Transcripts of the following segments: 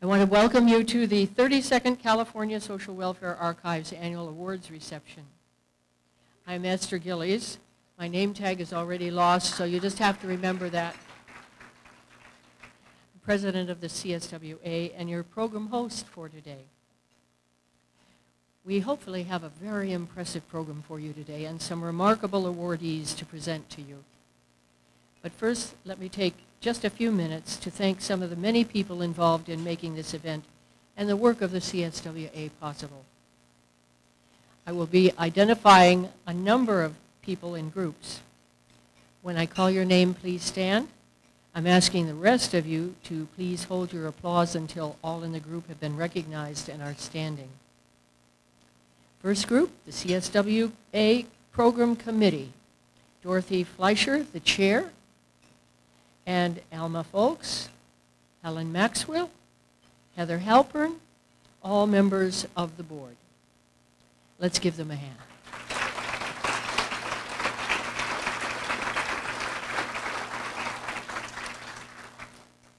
I want to welcome you to the 32nd California Social Welfare Archives Annual Awards Reception. I'm Esther Gillies. My name tag is already lost, so you just have to remember that. I'm president of the CSWA and your program host for today. We hopefully have a very impressive program for you today and some remarkable awardees to present to you. But first, let me take just a few minutes to thank some of the many people involved in making this event and the work of the CSWA possible. I will be identifying a number of people in groups. When I call your name, please stand. I'm asking the rest of you to please hold your applause until all in the group have been recognized and are standing. First group, the CSWA Program Committee. Dorothy Fleischer, the chair, and Alma Folks, Helen Maxwell, Heather Halpern, all members of the board. Let's give them a hand.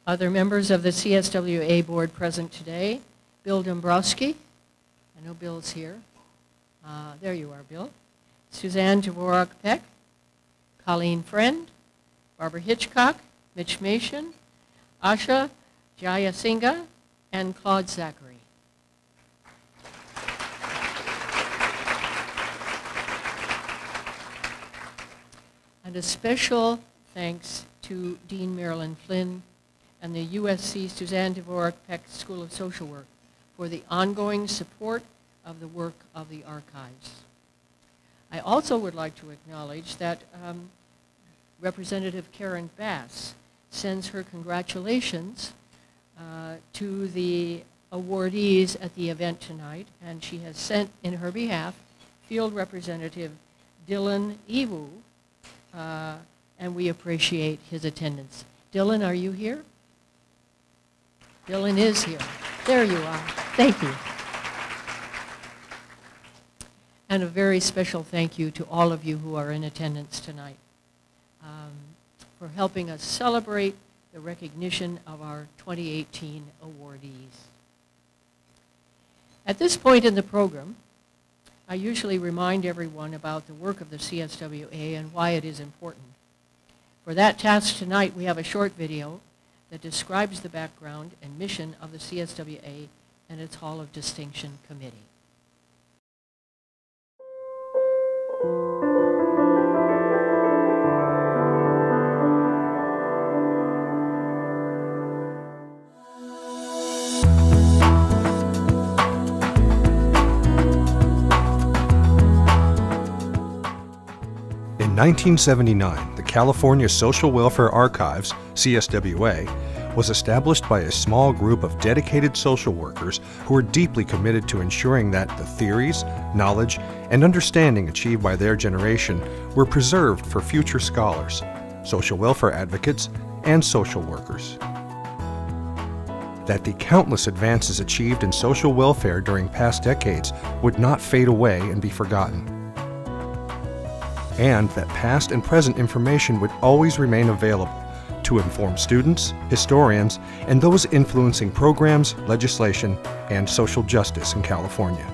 Other members of the CSWA board present today, Bill Dombrowski. I know Bill's here. There you are, Bill. Suzanne Dworak-Peck, Colleen Friend, Barbara Hitchcock, Mitch Mason, Asha Jayasinghe, and Claude Zachary. And a special thanks to Dean Marilyn Flynn and the USC Suzanne Dvorak-Peck School of Social Work for the ongoing support of the work of the archives. I also would like to acknowledge that Representative Karen Bass sends her congratulations to the awardees at the event tonight, and she has sent in her behalf Field Representative Dylan Ewu, and we appreciate his attendance. Dylan, are you here? Dylan is here. There you are. Thank you. And a very special thank you to all of you who are in attendance tonight for helping us celebrate the recognition of our 2018 awardees. At this point in the program, I usually remind everyone about the work of the CSWA and why it is important. For that task tonight, we have a short video that describes the background and mission of the CSWA and its Hall of Distinction Committee. In 1979, the California Social Welfare Archives, CSWA, was established by a small group of dedicated social workers who were deeply committed to ensuring that the theories, knowledge, and understanding achieved by their generation were preserved for future scholars, social welfare advocates, and social workers. That the countless advances achieved in social welfare during past decades would not fade away and be forgotten, and that past and present information would always remain available to inform students, historians, and those influencing programs, legislation, and social justice in California.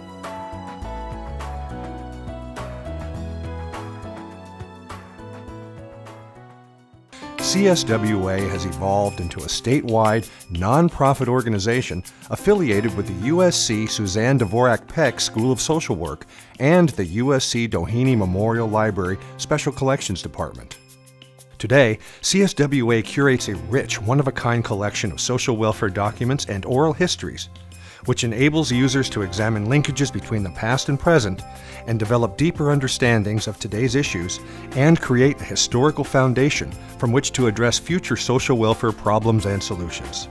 CSWA has evolved into a statewide, nonprofit organization affiliated with the USC Suzanne Dvorak-Peck School of Social Work and the USC Doheny Memorial Library Special Collections Department. Today, CSWA curates a rich, one-of-a-kind collection of social welfare documents and oral histories, which enables users to examine linkages between the past and present and develop deeper understandings of today's issues and create a historical foundation from which to address future social welfare problems and solutions.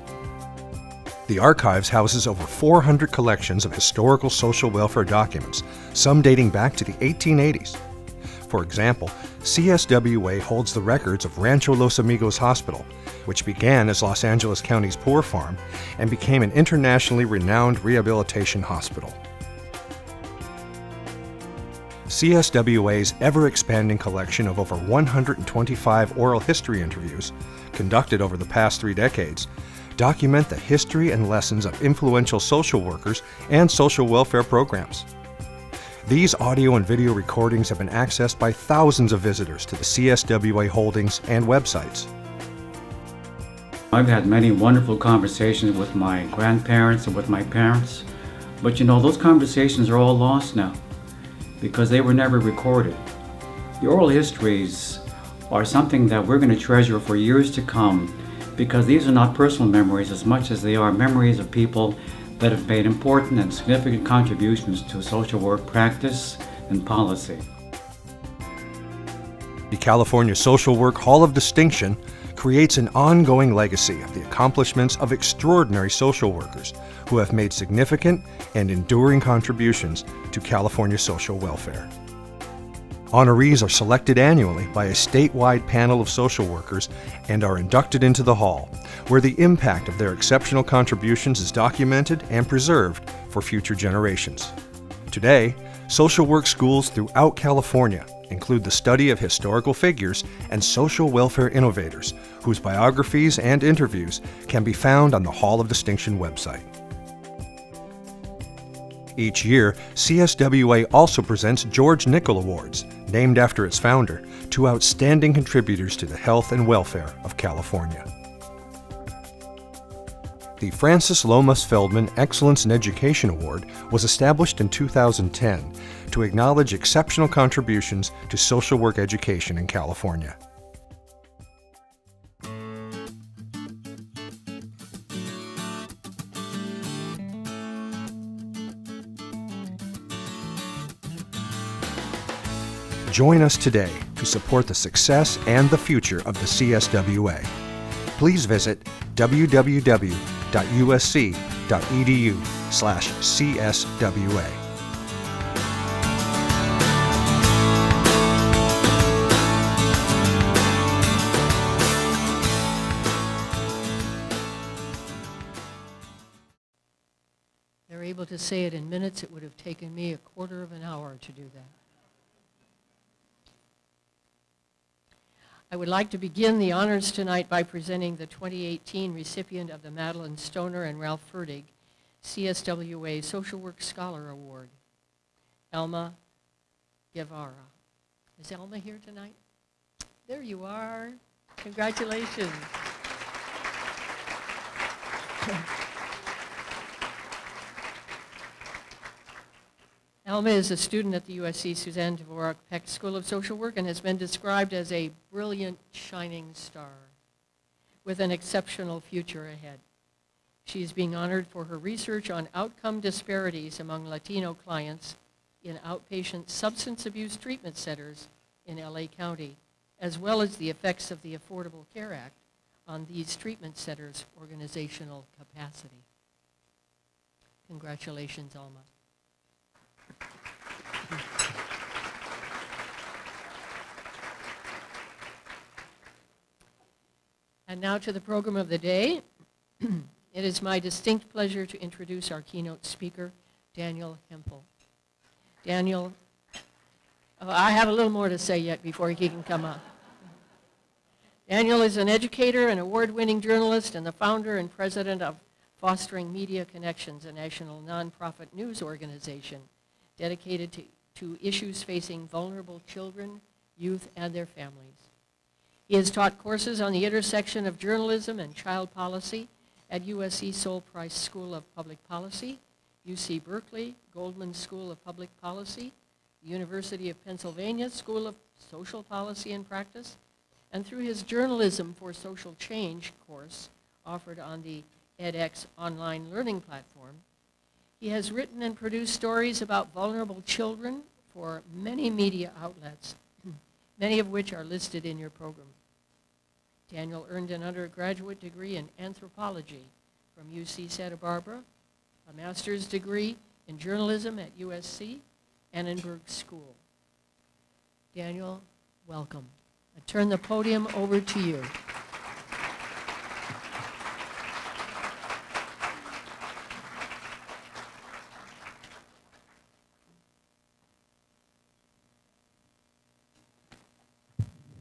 The archives houses over 400 collections of historical social welfare documents, some dating back to the 1880s. For example, CSWA holds the records of Rancho Los Amigos Hospital, which began as Los Angeles County's poor farm and became an internationally renowned rehabilitation hospital. CSWA's ever-expanding collection of over 125 oral history interviews, conducted over the past 3 decades, document the history and lessons of influential social workers and social welfare programs. These audio and video recordings have been accessed by thousands of visitors to the CSWA holdings and websites. I've had many wonderful conversations with my grandparents and with my parents, but you know, those conversations are all lost now because they were never recorded. The oral histories are something that we're going to treasure for years to come because these are not personal memories as much as they are memories of people that have made important and significant contributions to social work practice and policy. The California Social Work Hall of Distinction creates an ongoing legacy of the accomplishments of extraordinary social workers who have made significant and enduring contributions to California social welfare. Honorees are selected annually by a statewide panel of social workers and are inducted into the hall, where the impact of their exceptional contributions is documented and preserved for future generations. Today, social work schools throughout California include the study of historical figures and social welfare innovators whose biographies and interviews can be found on the Hall of Distinction website. Each year, CSWA also presents George Nickel Awards, named after its founder, to outstanding contributors to the health and welfare of California. The Francis Lomas Feldman Excellence in Education Award was established in 2010 to acknowledge exceptional contributions to social work education in California. Join us today to support the success and the future of the CSWA. Please visit www.usc.edu/CSWA. They're able to say it in minutes. It would have taken me a quarter of an hour to do that. I would like to begin the honors tonight by presenting the 2018 recipient of the Madeline Stoner and Ralph Ferdig CSWA Social Work Scholar Award, Alma Guevara. Is Alma here tonight? There you are. Congratulations. Alma is a student at the USC Suzanne Dworak-Peck School of Social Work and has been described as a brilliant, shining star with an exceptional future ahead. She is being honored for her research on outcome disparities among Latino clients in outpatient substance abuse treatment centers in LA County, as well as the effects of the Affordable Care Act on these treatment centers' organizational capacity. Congratulations, Alma. And now to the program of the day. It is my distinct pleasure to introduce our keynote speaker, Daniel Heimpel. Daniel, I have a little more to say yet before he can come up. Daniel is an educator, an award-winning journalist, and the founder and president of Fostering Media Connections, a national nonprofit news organization dedicated to issues facing vulnerable children, youth, and their families. He has taught courses on the intersection of journalism and child policy at USC Sol Price School of Public Policy, UC Berkeley, Goldman School of Public Policy, the University of Pennsylvania School of Social Policy and Practice, and through his Journalism for Social Change course offered on the edX online learning platform. He has written and produced stories about vulnerable children for many media outlets, many of which are listed in your program. Daniel earned an undergraduate degree in anthropology from UC Santa Barbara, a master's degree in journalism at USC, Annenberg School. Daniel, welcome. I turn the podium over to you.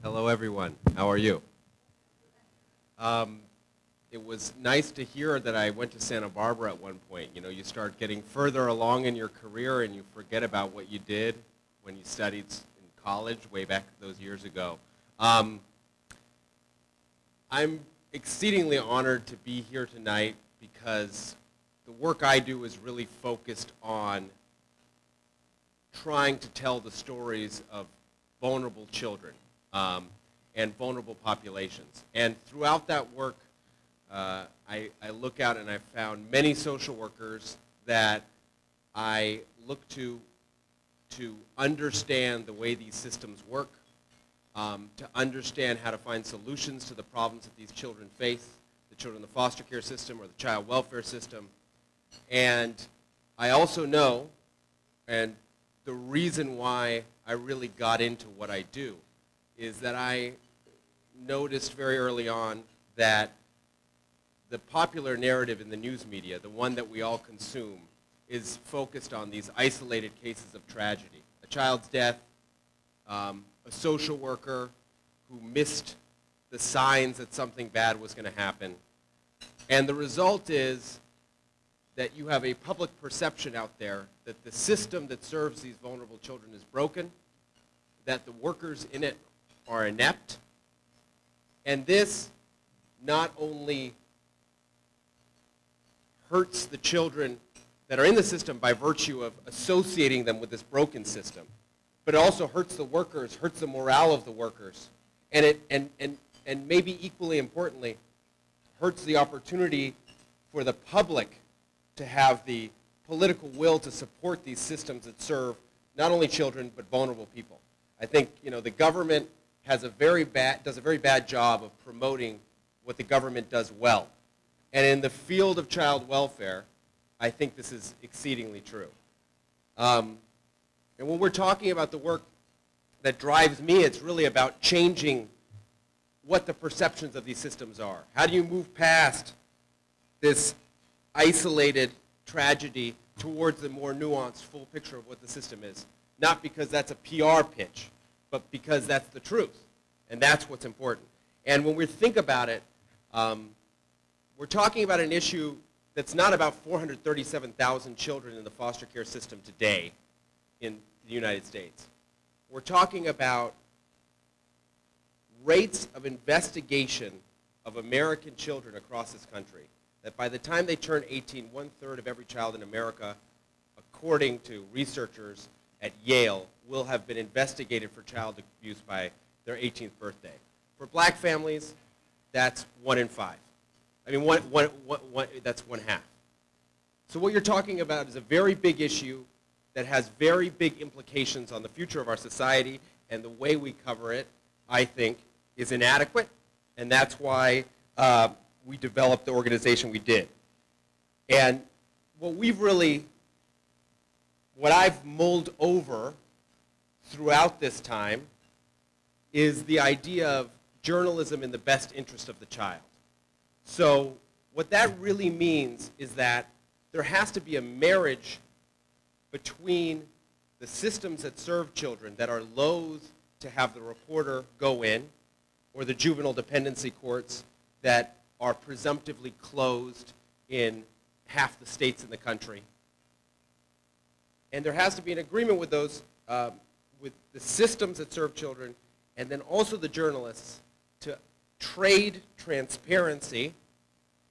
Hello, everyone. How are you? it was nice to hear that I went to Santa Barbara at one point. You know, you start getting further along in your career and you forget about what you did when you studied in college way back those years ago. I'm exceedingly honored to be here tonight because the work I do is really focused on trying to tell the stories of vulnerable children and vulnerable populations. And throughout that work, I look out and I found many social workers that I look to understand the way these systems work, to understand how to find solutions to the problems that these children face, the children in the foster care system or the child welfare system. And I also know, and the reason why I really got into what I do, is that I noticed very early on that the popular narrative in the news media, the one that we all consume, is focused on these isolated cases of tragedy. A child's death, a social worker who missed the signs that something bad was going to happen. And the result is that you have a public perception out there that the system that serves these vulnerable children is broken, that the workers in it are inept, and this not only hurts the children that are in the system by virtue of associating them with this broken system, but it also hurts the workers, hurts the morale of the workers, and maybe equally importantly, hurts the opportunity for the public to have the political will to support these systems that serve not only children but vulnerable people. I think, you know, the government does a very bad job of promoting what the government does well. And in the field of child welfare, I think this is exceedingly true. And when we're talking about the work that drives me, it's really about changing what the perceptions of these systems are. How do you move past this isolated tragedy towards the more nuanced, full picture of what the system is? Not because that's a PR pitch, but because that's the truth. And that's what's important. And when we think about it, we're talking about an issue that's not about 437,000 children in the foster care system today in the United States. We're talking about rates of investigation of American children across this country, that by the time they turn 18, 1/3 of every child in America, according to researchers at Yale, will have been investigated for child abuse by their 18th birthday. For black families, that's 1 in 5. I mean, that's 1/2. So what you're talking about is a very big issue that has very big implications on the future of our society, and the way we cover it, I think, is inadequate, and that's why we developed the organization we did. And what I've mulled over throughout this time is the idea of journalism in the best interest of the child. So what that really means is that there has to be a marriage between the systems that serve children that are loath to have the reporter go in, or the juvenile dependency courts that are presumptively closed in half the states in the country. And there has to be an agreement with those, with the systems that serve children, and then also the journalists, to trade transparency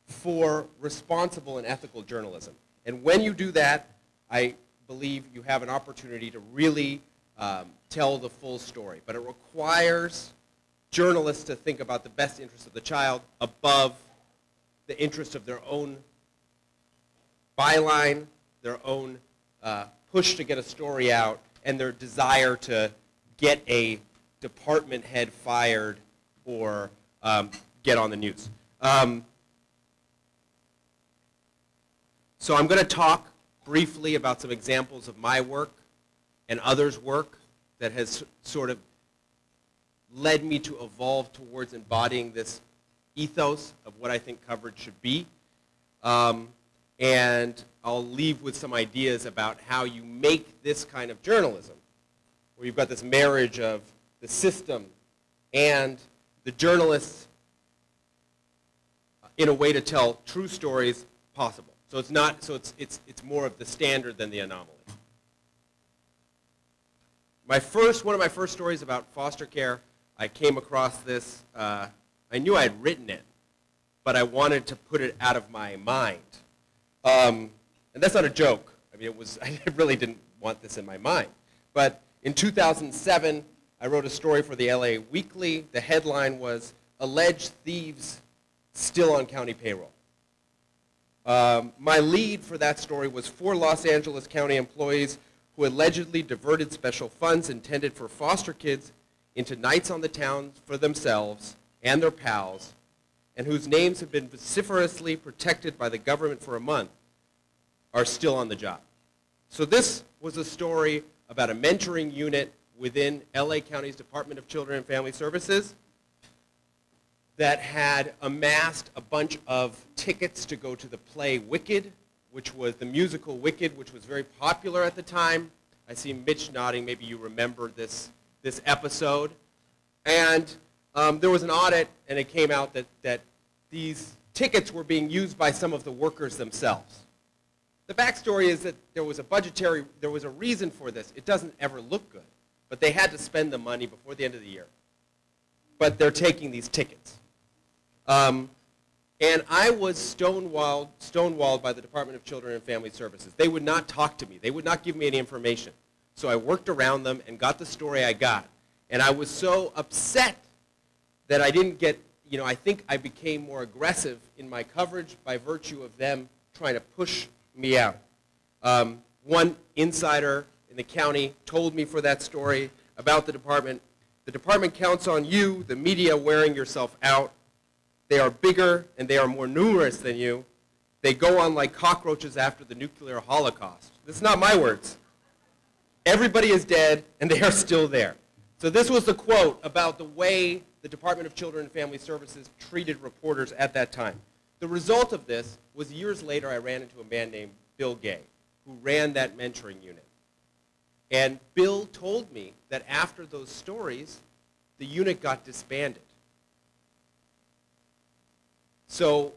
for responsible and ethical journalism. And when you do that, I believe you have an opportunity to really tell the full story. But it requires journalists to think about the best interest of the child above the interest of their own byline, their own push to get a story out, and their desire to get a department head fired or get on the news. So I'm going to talk briefly about some examples of my work and others' work that has sort of led me to evolve towards embodying this ethos of what I think coverage should be. And I'll leave with some ideas about how you make this kind of journalism, where you've got this marriage of the system and the journalists in a way to tell true stories possible. So it's not, so it's more of the standard than the anomaly. One of my first stories about foster care, I came across this, I knew I had written it, but I wanted to put it out of my mind. And that's not a joke. I mean, I really didn't want this in my mind. But in 2007, I wrote a story for the LA Weekly. The headline was, "Alleged Thieves Still on County Payroll." My lead for that story was 4 Los Angeles County employees who allegedly diverted special funds intended for foster kids into nights on the town for themselves and their pals, and whose names have been vociferously protected by the government for a month, are still on the job. So this was a story about a mentoring unit within LA County's Department of Children and Family Services that had amassed a bunch of tickets to go to the play Wicked, which was the musical Wicked, which was very popular at the time. I see Mitch nodding. Maybe you remember this episode. And there was an audit, and it came out that these tickets were being used by some of the workers themselves. The backstory is that there was a reason for this. It doesn't ever look good, but they had to spend the money before the end of the year. But they're taking these tickets. And I was stonewalled by the Department of Children and Family Services. They would not talk to me. They would not give me any information. So I worked around them and got the story I got. And I was so upset that I didn't get, I think I became more aggressive in my coverage by virtue of them trying to push me out. One insider in the county told me for that story about the department. The department counts on you, the media, wearing yourself out. They are bigger and they are more numerous than you. They go on like cockroaches after the nuclear holocaust. This is not my words. Everybody is dead and they are still there. So this was the quote about the way the Department of Children and Family Services treated reporters at that time. The result of this was years later I ran into a man named Bill Gay, who ran that mentoring unit. And Bill told me that after those stories, the unit got disbanded. So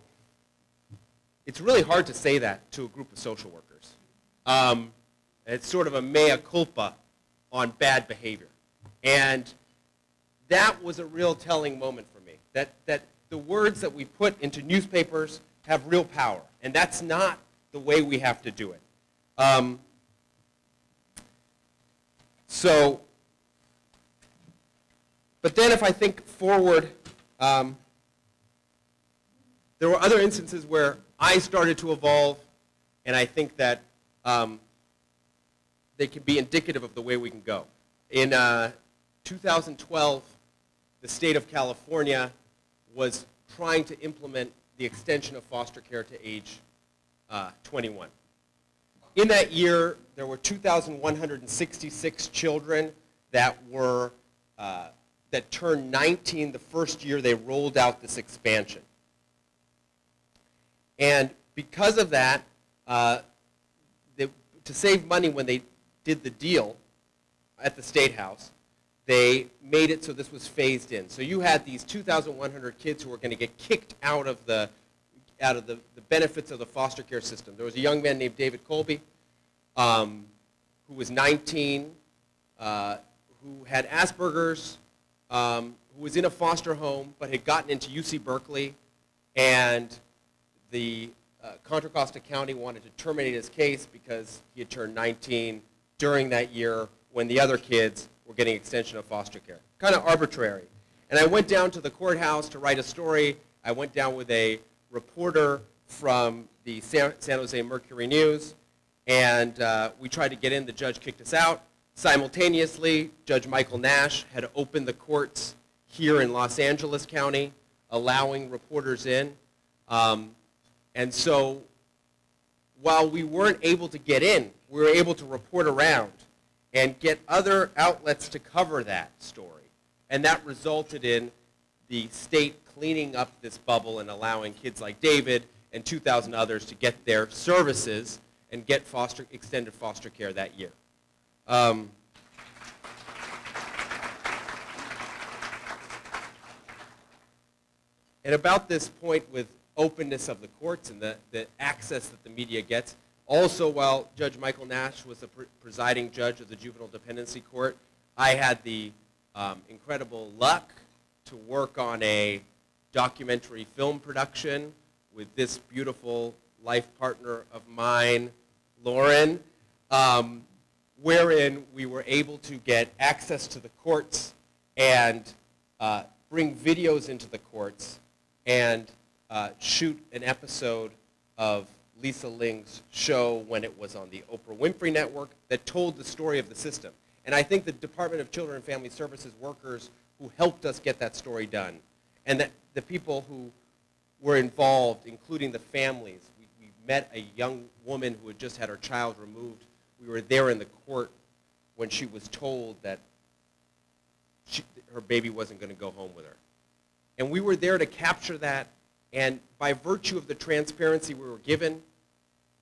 it's really hard to say that to a group of social workers. It's sort of a mea culpa on bad behavior. And that was a real telling moment for me, that the words that we put into newspapers have real power. And that's not the way we have to do it. But then if I think forward, there were other instances where I started to evolve, and I think that they can be indicative of the way we can go. In 2012, the state of California was trying to implement the extension of foster care to age 21. In that year, there were 2,166 children that turned 19 the first year they rolled out this expansion. And because of that, to save money when they did the deal at the State House, they made it so this was phased in. So you had these 2,100 kids who were going to get kicked out of the benefits of the foster care system. There was a young man named David Colby, who was 19, who had Asperger's, who was in a foster home, but had gotten into UC Berkeley, and the Contra Costa County wanted to terminate his case because he had turned 19 during that year when the other kids were getting extension of foster care. Kind of arbitrary. And I went down to the courthouse to write a story. I went down with a reporter from the San Jose Mercury News, and we tried to get in. The judge kicked us out. Simultaneously, Judge Michael Nash had opened the courts here in Los Angeles County, allowing reporters in. And so while we weren't able to get in, we were able to report around and get other outlets to cover that story. And that resulted in the state cleaning up this bubble and allowing kids like David and 2,000 others to get their services and get extended foster care that year. And about this point with openness of the courts and the access that the media gets. Also, while Judge Michael Nash was the presiding judge of the Juvenile Dependency Court, I had the incredible luck to work on a documentary film production with this beautiful life partner of mine, Lauren, wherein we were able to get access to the courts and bring videos into the courts and shoot an episode of Lisa Ling's show when it was on the Oprah Winfrey Network that told the story of the system. And I think the Department of Children and Family Services workers who helped us get that story done, and that the people who were involved, including the families. We met a young woman who had just had her child removed. We were there in the court when she was told that her baby wasn't going to go home with her. And we were there to capture that, and by virtue of the transparency we were given,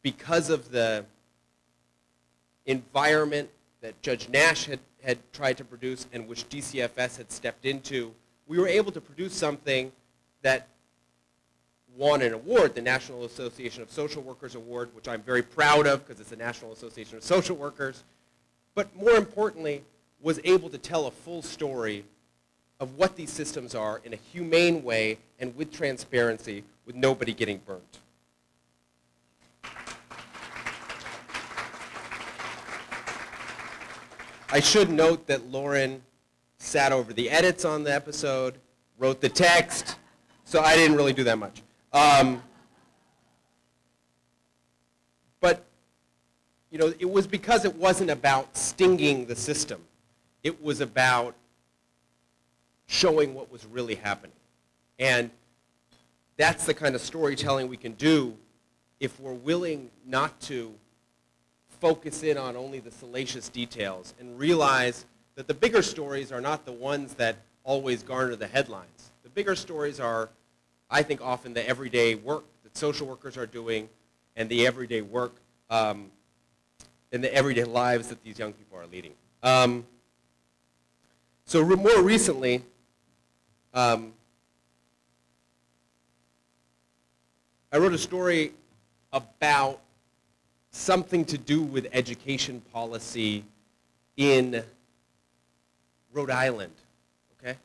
because of the environment that Judge Nash had tried to produce and which DCFS had stepped into, we were able to produce something that won an award, the National Association of Social Workers Award, which I'm very proud of because it's the National Association of Social Workers, but more importantly, was able to tell a full story of what these systems are in a humane way and with transparency, with nobody getting burnt. I should note that Lauren sat over the edits on the episode, wrote the text, so I didn't really do that much. But you know, it was because it wasn't about stinging the system. It was about showing what was really happening. And that's the kind of storytelling we can do if we're willing not to focus in on only the salacious details and realize that the bigger stories are not the ones that always garner the headlines. The bigger stories are, I think, often the everyday work that social workers are doing and the everyday work and the everyday lives that these young people are leading. So more recently, I wrote a story about something to do with education policy in Rhode Island, okay?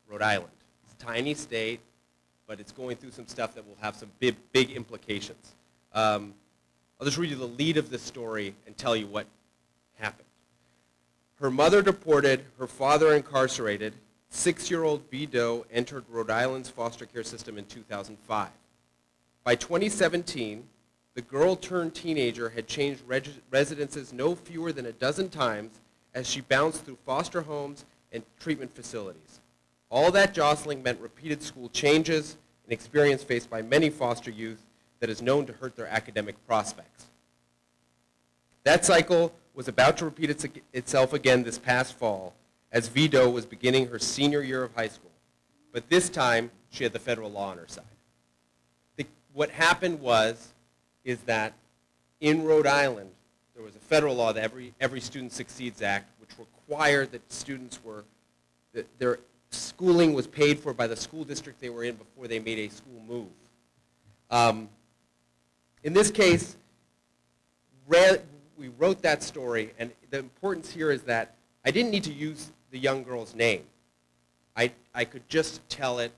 Rhode Island. It's a tiny state, but it's going through some stuff that will have some big implications. I'll just read you the lead of this story and tell you what happened. Her mother deported, her father incarcerated, 6-year-old V. Doe entered Rhode Island's foster care system in 2005. By 2017, the girl-turned-teenager had changed residences no fewer than a dozen times as she bounced through foster homes and treatment facilities. All that jostling meant repeated school changes, an experience faced by many foster youth that is known to hurt their academic prospects. That cycle was about to repeat itself again this past fall as V. Doe was beginning her senior year of high school. But this time, she had the federal law on her side. What happened is that in Rhode Island, there was a federal law, the Every Student Succeeds Act, which required that students that their schooling was paid for by the school district they were in before they made a school move. In this case, we wrote that story, and the importance here is that I didn't need to use the young girl's name. I could just tell it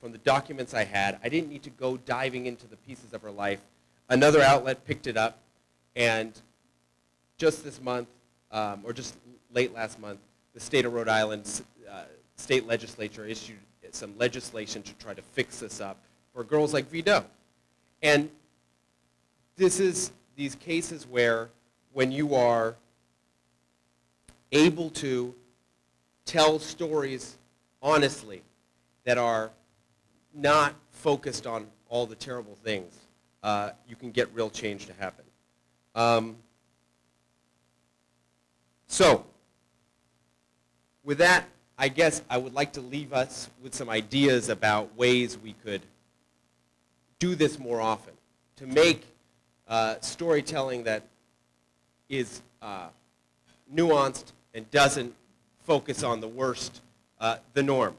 from the documents I had. I didn't need to go diving into the pieces of her life. Another outlet picked it up, and just this month, or just late last month, the state of Rhode Island's state legislature issued some legislation to try to fix this up for girls like V. Doe. And this is these cases where when you are able to tell stories honestly that are not focused on all the terrible things, you can get real change to happen. So, with that, I guess I would like to leave us with some ideas about ways we could do this more often, to make storytelling that is nuanced and doesn't focus on the worst, the norm.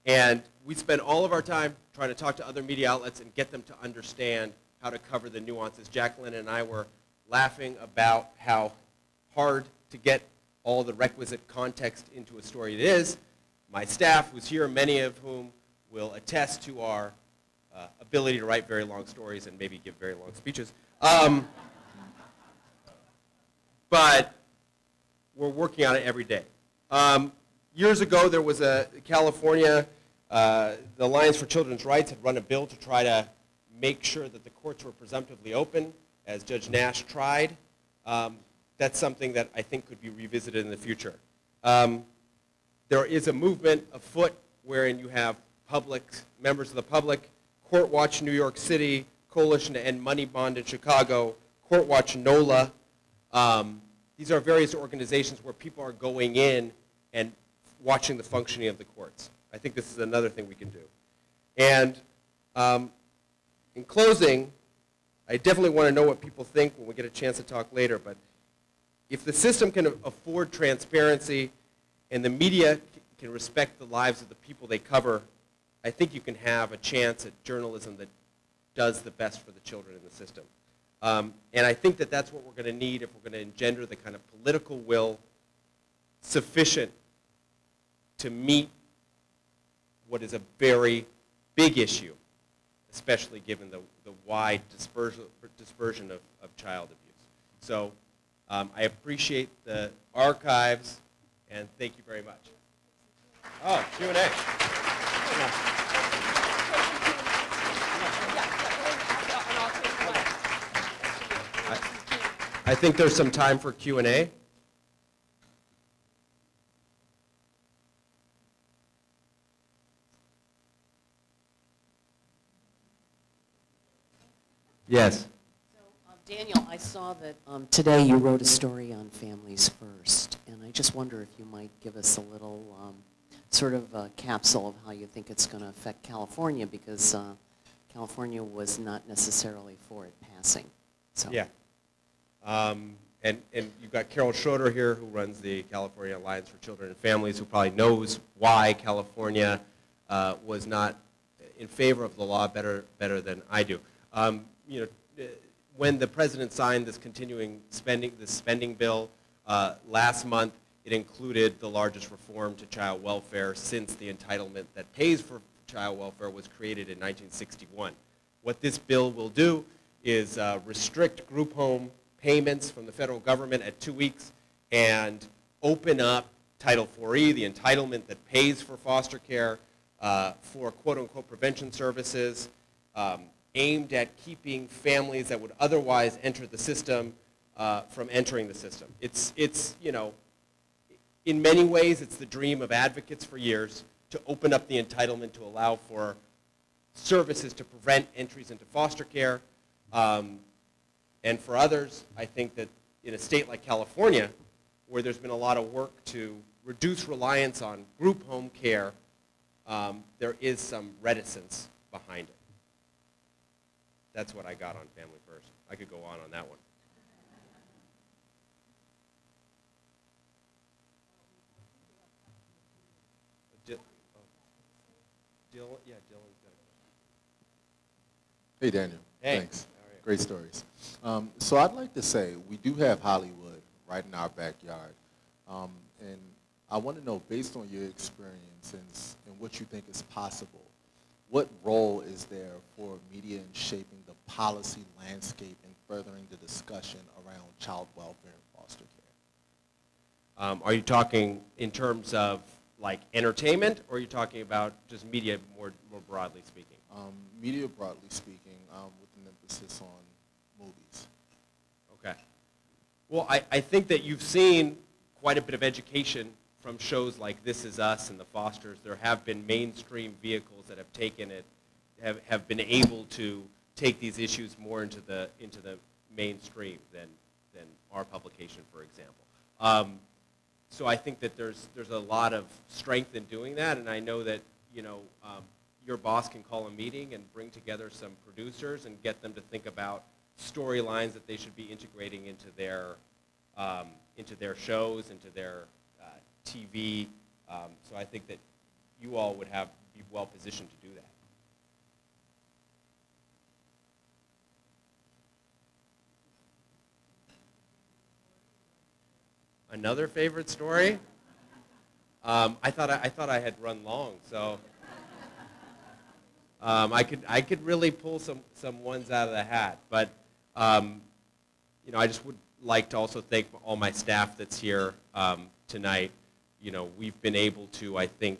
And we spend all of our time trying to talk to other media outlets and get them to understand how to cover the nuances. Jacquelyn and I were laughing about how hard to get all the requisite context into a story it is. My staff who's here, many of whom will attest to our ability to write very long stories and maybe give very long speeches. But we're working on it every day. Years ago, there was a California, the Alliance for Children's Rights had run a bill to try to make sure that the courts were presumptively open, as Judge Nash tried. That's something that I think could be revisited in the future. There is a movement afoot wherein you have members of the public, Court Watch New York City, Coalition to End Money Bond in Chicago, Court Watch NOLA. These are various organizations where people are going in and watching the functioning of the courts. I think this is another thing we can do. And in closing, I definitely want to know what people think when we get a chance to talk later, but if the system can afford transparency and the media can respect the lives of the people they cover, I think you can have a chance at journalism that does the best for the children in the system. And I think that that's what we're going to need if we're going to engender the kind of political will sufficient to meet what is a very big issue, especially given the wide dispersion of child abuse. So I appreciate the archives, and thank you very much. Oh, Q&A. I think there's some time for Q&A. Yes. So, Daniel, I saw that today you wrote a story on Families First, and I just wonder if you might give us a little sort of a capsule of how you think it's going to affect California, because California was not necessarily for it passing. So. Yeah. And you've got Carol Schroeder here, who runs the California Alliance for Children and Families, who probably knows why California was not in favor of the law better than I do. You know, when the president signed this spending bill last month, it included the largest reform to child welfare since the entitlement that pays for child welfare was created in 1961. What this bill will do is restrict group home payments from the federal government at 2 weeks and open up Title IV-E, the entitlement that pays for foster care for quote-unquote prevention services aimed at keeping families that would otherwise enter the system from entering the system. It's, you know, in many ways, it's the dream of advocates for years to open up the entitlement to allow for services to prevent entries into foster care. And for others, I think that in a state like California, where there's been a lot of work to reduce reliance on group home care, there is some reticence behind it. That's what I got on Family First. I could go on that one. Yeah, Dylan's got a question. Hey, Daniel. Hey. Thanks. Great stories. So I'd like to say we do have Hollywood right in our backyard. And I want to know, based on your experience and what you think is possible, what role is there for media in shaping the policy landscape and furthering the discussion around child welfare and foster care? Are you talking in terms of like entertainment, or are you talking about just media more broadly speaking? Media broadly speaking, with an emphasis on movies. Okay. Well, I think that you've seen quite a bit of education from shows like This Is Us and The Fosters. There have been mainstream vehicles that have taken it, have been able to take these issues more into the mainstream than our publication, for example. So I think that there's a lot of strength in doing that, and I know that, you know, your boss can call a meeting and bring together some producers and get them to think about storylines that they should be integrating into their shows, into their TV. So I think that you all would be well positioned to do that. Another favorite story? I thought I had run long, so I could really pull some ones out of the hat. But you know, I just would like to also thank all my staff that's here tonight. You know, we've been able to, I think,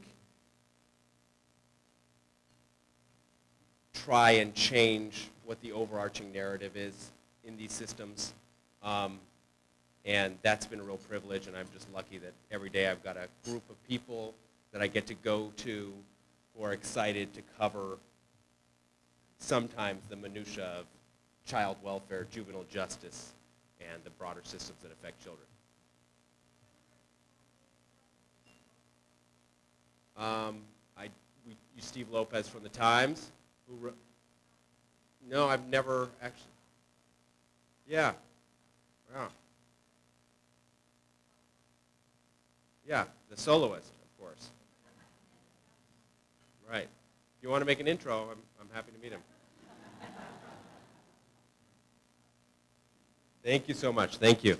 try and change what the overarching narrative is in these systems. And that's been a real privilege, and I'm just lucky that every day I've got a group of people that I get to go to who are excited to cover sometimes the minutia of child welfare, juvenile justice, and the broader systems that affect children. We use Steve Lopez from the Times, who wrote, no, I've never actually, yeah, wow. Yeah, the soloist, of course. Right. If you want to make an intro, I'm happy to meet him. Thank you so much. Thank you.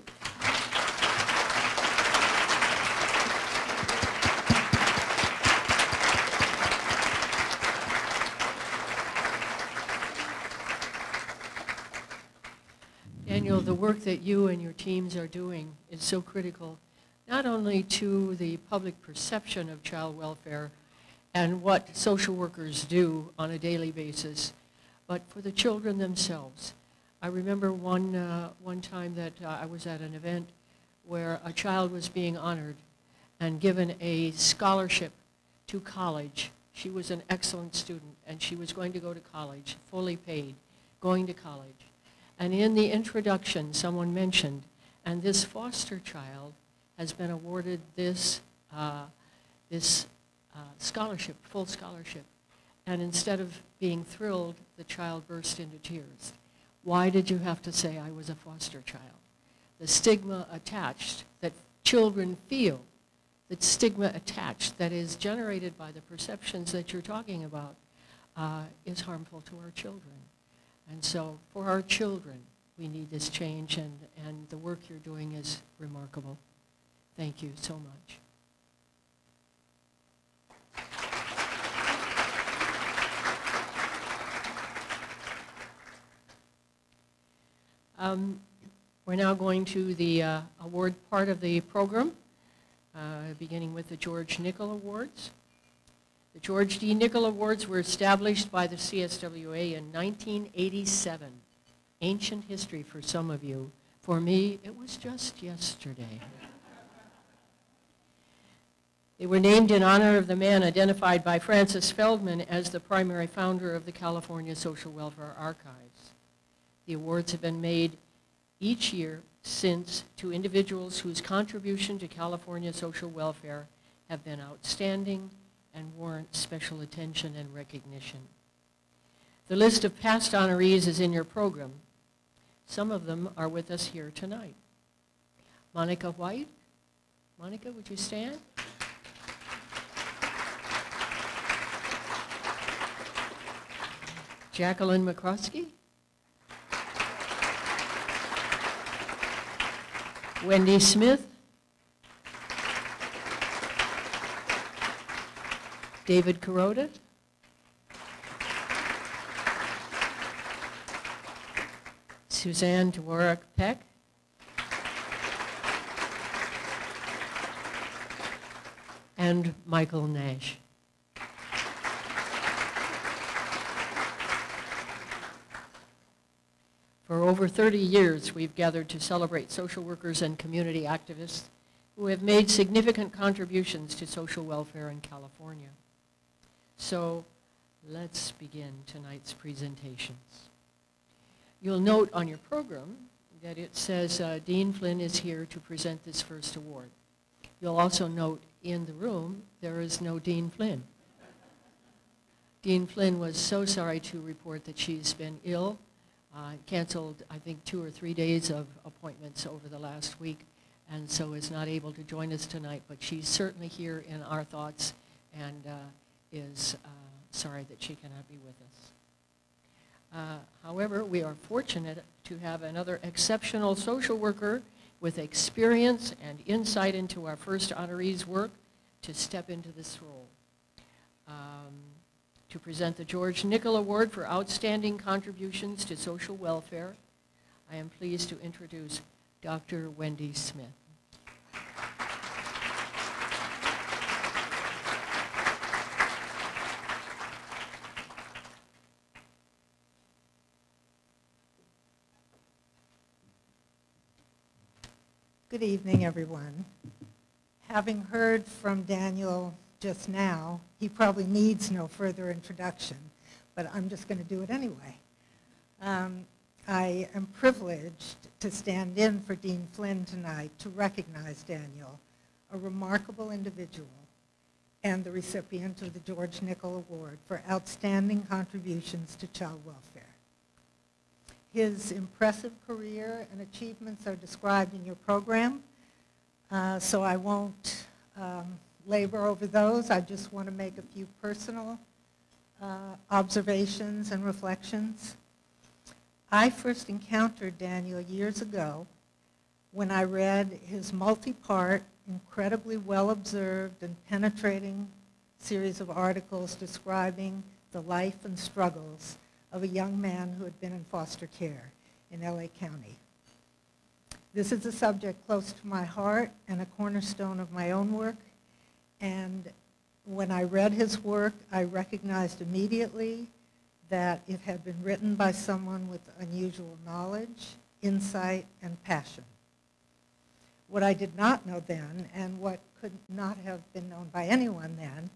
Daniel, the work that you and your teams are doing is so critical, not only to the public perception of child welfare and what social workers do on a daily basis, but for the children themselves. I remember one time that I was at an event where a child was being honored and given a scholarship to college. She was an excellent student, and she was going to go to college, fully paid, going to college. And in the introduction, someone mentioned, and this foster child has been awarded this scholarship, full scholarship. And instead of being thrilled, the child burst into tears. Why did you have to say I was a foster child? The stigma attached that children feel, the stigma attached that is generated by the perceptions that you're talking about is harmful to our children. And so for our children, we need this change, and the work you're doing is remarkable. Thank you so much. We're now going to the award part of the program, beginning with the George Nickel Awards. The George D. Nickel Awards were established by the CSWA in 1987. Ancient history for some of you. For me, it was just yesterday. They were named in honor of the man identified by Francis Feldman as the primary founder of the California Social Welfare Archives. The awards have been made each year since to individuals whose contribution to California social welfare have been outstanding and warrant special attention and recognition. The list of past honorees is in your program. Some of them are with us here tonight. Monica White. Monica, would you stand? Jacquelyn McCroskey. Wendy Smith. David Kuroda. Suzanne Dworak-Peck. And Michael Nash. For over 30 years, we've gathered to celebrate social workers and community activists who have made significant contributions to social welfare in California. So let's begin tonight's presentations. You'll note on your program that it says Dean Flynn is here to present this first award. You'll also note in the room there is no Dean Flynn. Dean Flynn was so sorry to report that she's been ill, canceled I think 2 or 3 days of appointments over the last week, and so is not able to join us tonight, but she's certainly here in our thoughts and is sorry that she cannot be with us. However, we are fortunate to have another exceptional social worker with experience and insight into our first honoree's work to step into this role. To present the George Nickel Award for Outstanding Contributions to Social Welfare, I am pleased to introduce Dr. Wendy Smith. Good evening, everyone. Having heard from Daniel just now, he probably needs no further introduction, but I'm just going to do it anyway. I am privileged to stand in for Dean Flynn tonight to recognize Daniel, a remarkable individual and the recipient of the George Nickel Award for Outstanding Contributions to Child Welfare. His impressive career and achievements are described in your program, so I won't labor over those. I just want to make a few personal observations and reflections. I first encountered Daniel years ago when I read his multi-part, incredibly well-observed and penetrating series of articles describing the life and struggles of a young man who had been in foster care in LA County. This is a subject close to my heart and a cornerstone of my own work, and when I read his work, I recognized immediately that it had been written by someone with unusual knowledge, insight, and passion. What I did not know then, and what could not have been known by anyone then,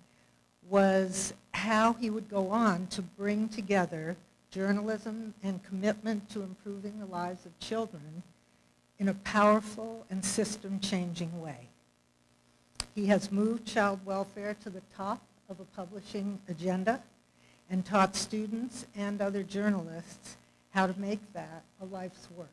was how he would go on to bring together journalism and commitment to improving the lives of children in a powerful and system-changing way. He has moved child welfare to the top of a publishing agenda and taught students and other journalists how to make that a life's work.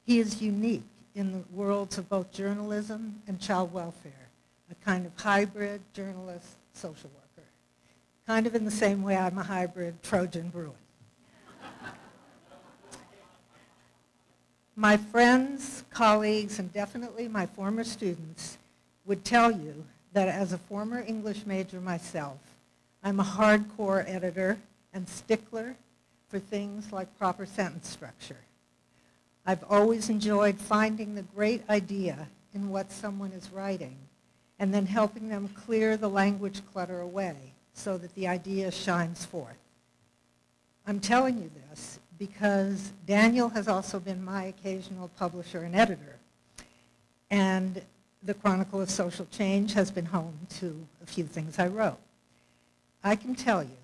He is unique in the worlds of both journalism and child welfare, a kind of hybrid journalist social worker, kind of in the same way I'm a hybrid Trojan Bruin. My friends, colleagues, and definitely my former students would tell you that as a former English major myself, I'm a hardcore editor and stickler for things like proper sentence structure. I've always enjoyed finding the great idea in what someone is writing and then helping them clear the language clutter away so that the idea shines forth. I'm telling you this because Daniel has also been my occasional publisher and editor, and the Chronicle of Social Change has been home to a few things I wrote. I can tell you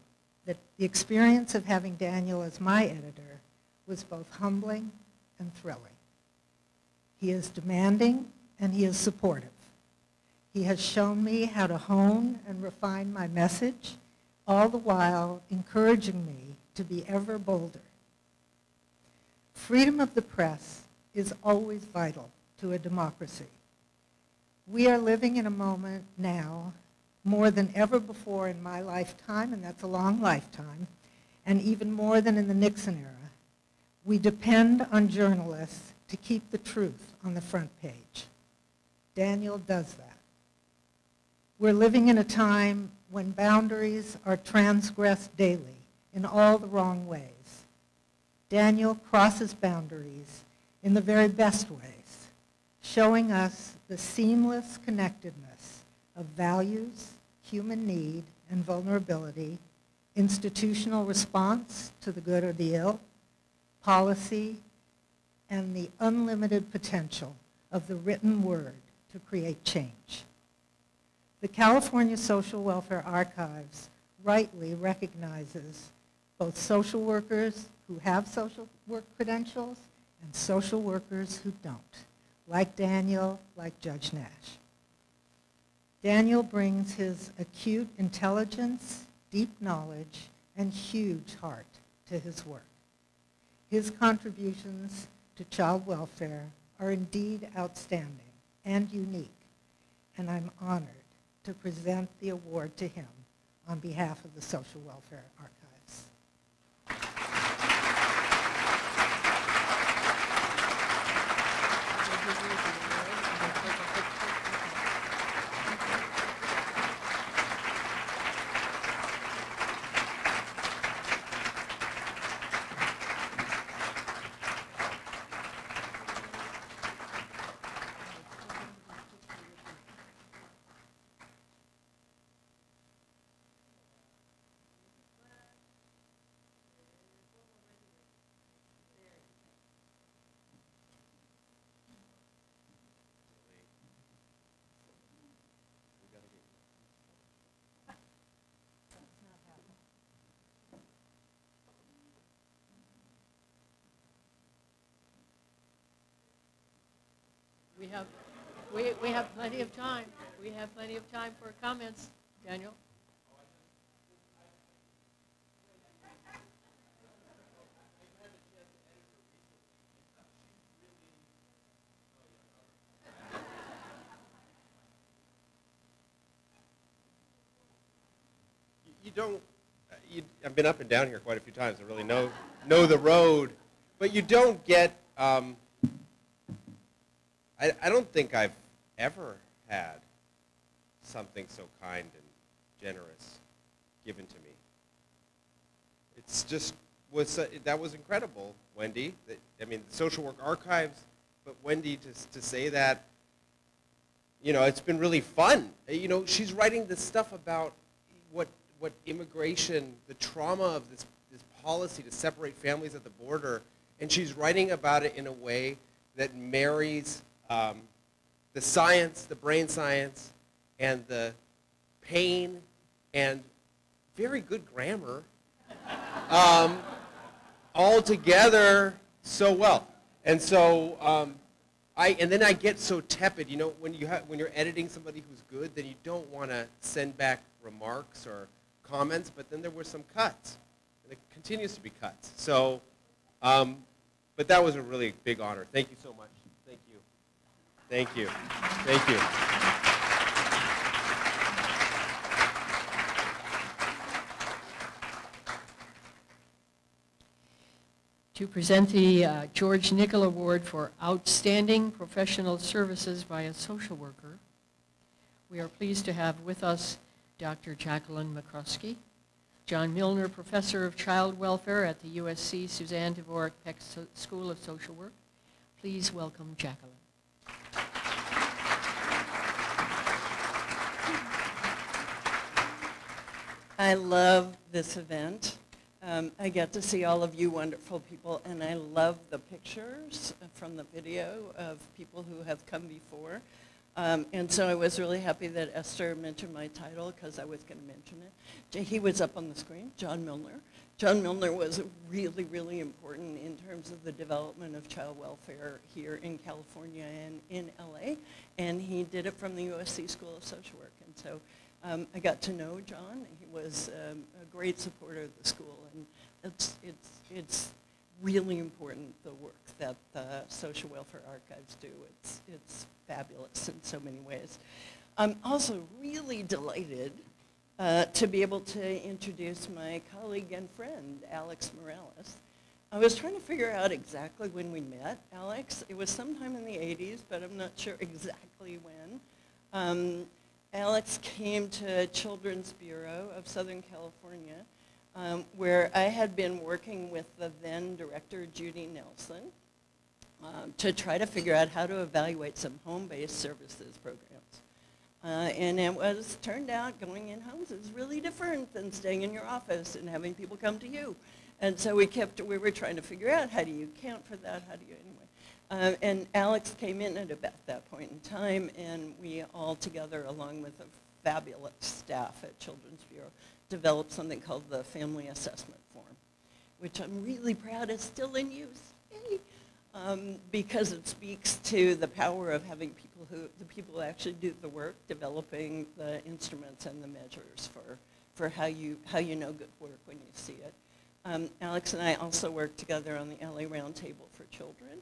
that the experience of having Daniel as my editor was both humbling and thrilling. He is demanding and he is supportive. He has shown me how to hone and refine my message, all the while encouraging me to be ever bolder. Freedom of the press is always vital to a democracy. We are living in a moment now more than ever before in my lifetime, and that's a long lifetime, and even more than in the Nixon era. We depend on journalists to keep the truth on the front page. Daniel does that. We're living in a time when boundaries are transgressed daily in all the wrong ways. Daniel crosses boundaries in the very best ways, showing us the seamless connectedness of values, human need and vulnerability, institutional response to the good or the ill, policy, and the unlimited potential of the written word to create change. The California Social Welfare Archives rightly recognizes both social workers who have social work credentials and social workers who don't, like Daniel, like Judge Nash. Daniel brings his acute intelligence, deep knowledge, and huge heart to his work. His contributions to child welfare are indeed outstanding and unique, and I'm honored to present the award to him on behalf of the Social Welfare Archives. we have plenty of time. We have plenty of time for comments. Daniel? You don't, I've been up and down here quite a few times. I really know the road. But you don't get, I don't think I've ever had something so kind and generous given to me. It's just, that was incredible, Wendy. I mean, the social work archives, but Wendy, to say that, you know, it's been really fun. You know, she's writing this stuff about what immigration, the trauma of this policy to separate families at the border, and she's writing about it in a way that marries the science, the brain science, and the pain, and very good grammar, all together so well. And so and then I get so tepid. You know, when you're editing somebody who's good, then you don't want to send back remarks or comments, but then there were some cuts, and it continues to be cuts. So, but that was a really big honor. Thank you so much. Thank you. Thank you. Thank you. To present the George Nickel Award for Outstanding Professional Services by a Social Worker, we are pleased to have with us Dr. Jacquelyn McCroskey, John Milner Professor of Child Welfare at the USC Suzanne Dvorak-Peck School of Social Work. Please welcome Jacquelyn. I love this event. I get to see all of you wonderful people, and I love the pictures from the video of people who have come before. And so I was really happy that Esther mentioned my title, because I was going to mention it. He was up on the screen, John Milner. John Milner was really, really important in terms of the development of child welfare here in California and in LA, and he did it from the USC School of Social Work. And so I got to know John. He was a great supporter of the school, and it's really important, the work that the Social Welfare Archives do. It's fabulous in so many ways. I'm also really delighted to be able to introduce my colleague and friend, Alex Morales. I was trying to figure out exactly when we met, Alex. It was sometime in the 80s, but I'm not sure exactly when. Alex came to Children's Bureau of Southern California, where I had been working with the then director, Judy Nelson, to try to figure out how to evaluate some home-based services programs. And it was, turned out, going in homes is really different than staying in your office and having people come to you. And so we were trying to figure out, how do you count for that, how do you, anyway. And Alex came in at about that point in time, and we all together, along with a fabulous staff at Children's Bureau, developed something called the Family Assessment Form, which I'm really proud is still in use. Yay. Because it speaks to the power of having the people who actually do the work, developing the instruments and the measures for how you know good work when you see it. Alex and I also work together on the LA Roundtable for Children,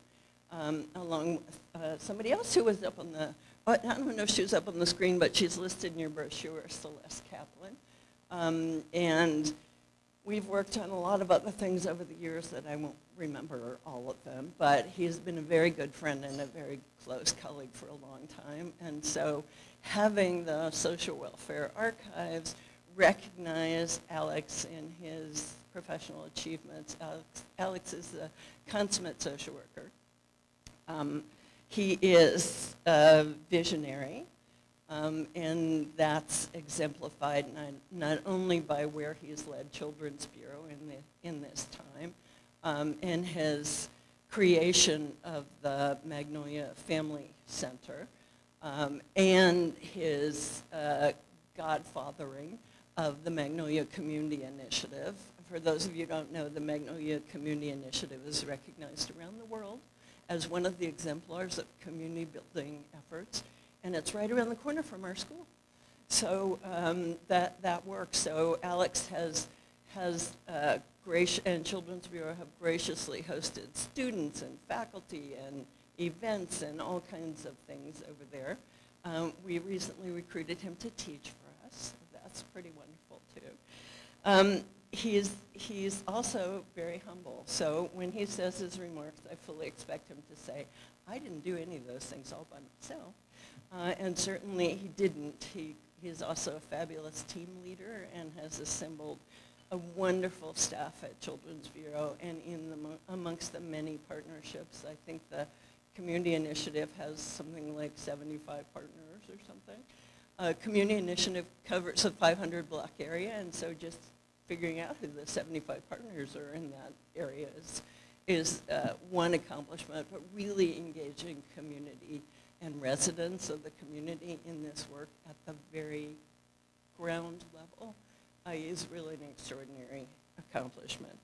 along with somebody else who was up on the, I don't know if she was up on the screen, but she's listed in your brochure, Celeste Kaplan. And we've worked on a lot of other things over the years that I won't remember all of them, but he's been a very good friend and a very close colleague for a long time. And so having the Social Welfare Archives recognize Alex in his professional achievements. Alex is a consummate social worker. He is a visionary. And that's exemplified not only by where he's led Children's Bureau in this time, in his creation of the Magnolia Family Center, and his godfathering of the Magnolia Community Initiative. For those of you who don't know, the Magnolia Community Initiative is recognized around the world as one of the exemplars of community building efforts, and it's right around the corner from our school. So that works. So Alex and Children's Bureau have graciously hosted students and faculty and events and all kinds of things over there. We recently recruited him to teach for us. So that's pretty wonderful too. He's also very humble. So when he says his remarks, I fully expect him to say, I didn't do any of those things all by myself. And certainly he didn't. He's also a fabulous team leader and has assembled a wonderful staff at Children's Bureau and amongst the many partnerships. I think the Community Initiative has something like 75 partners or something. Community Initiative covers a 500-block area, and so just figuring out who the 75 partners are in that area is one accomplishment, but really engaging community and residents of the community in this work at the very ground level is really an extraordinary accomplishment.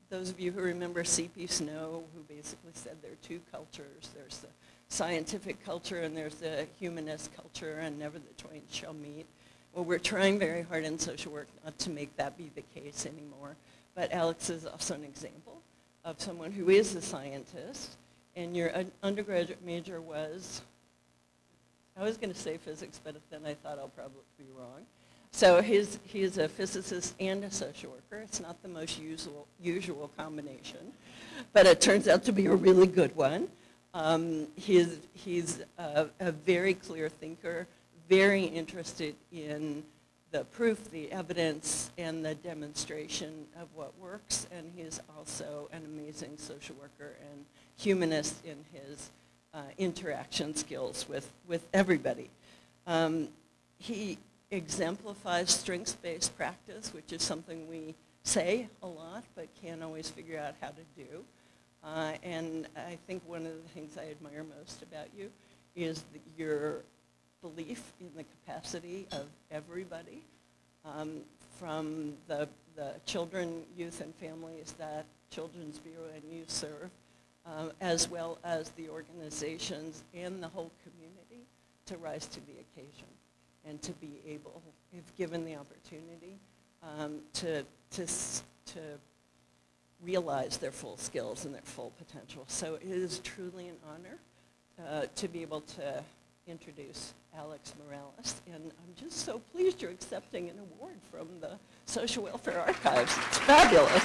Those of you who remember C.P. Snow, who basically said there are two cultures. There's the scientific culture and there's the humanist culture, and never the twain shall meet. Well, we're trying very hard in social work not to make that be the case anymore. But Alex is also an example of someone who is a scientist, and your undergraduate major was, I was going to say physics, but then I thought I'll probably be wrong. So he's a physicist and a social worker. It's not the most usual combination, but it turns out to be a really good one. He's a very clear thinker, very interested in the proof, the evidence, and the demonstration of what works, and he's also an amazing social worker and humanist in his interaction skills with everybody. He exemplifies strengths-based practice, which is something we say a lot but can't always figure out how to do. And I think one of the things I admire most about you is your belief in the capacity of everybody, from the children, youth, and families that Children's Bureau and you serve, as well as the organizations and the whole community, to rise to the occasion and to be able, if given the opportunity, to realize their full skills and their full potential. So it is truly an honor to be able to introduce Alex Morales, and I'm just so pleased you're accepting an award from the Social Welfare Archives. It's fabulous.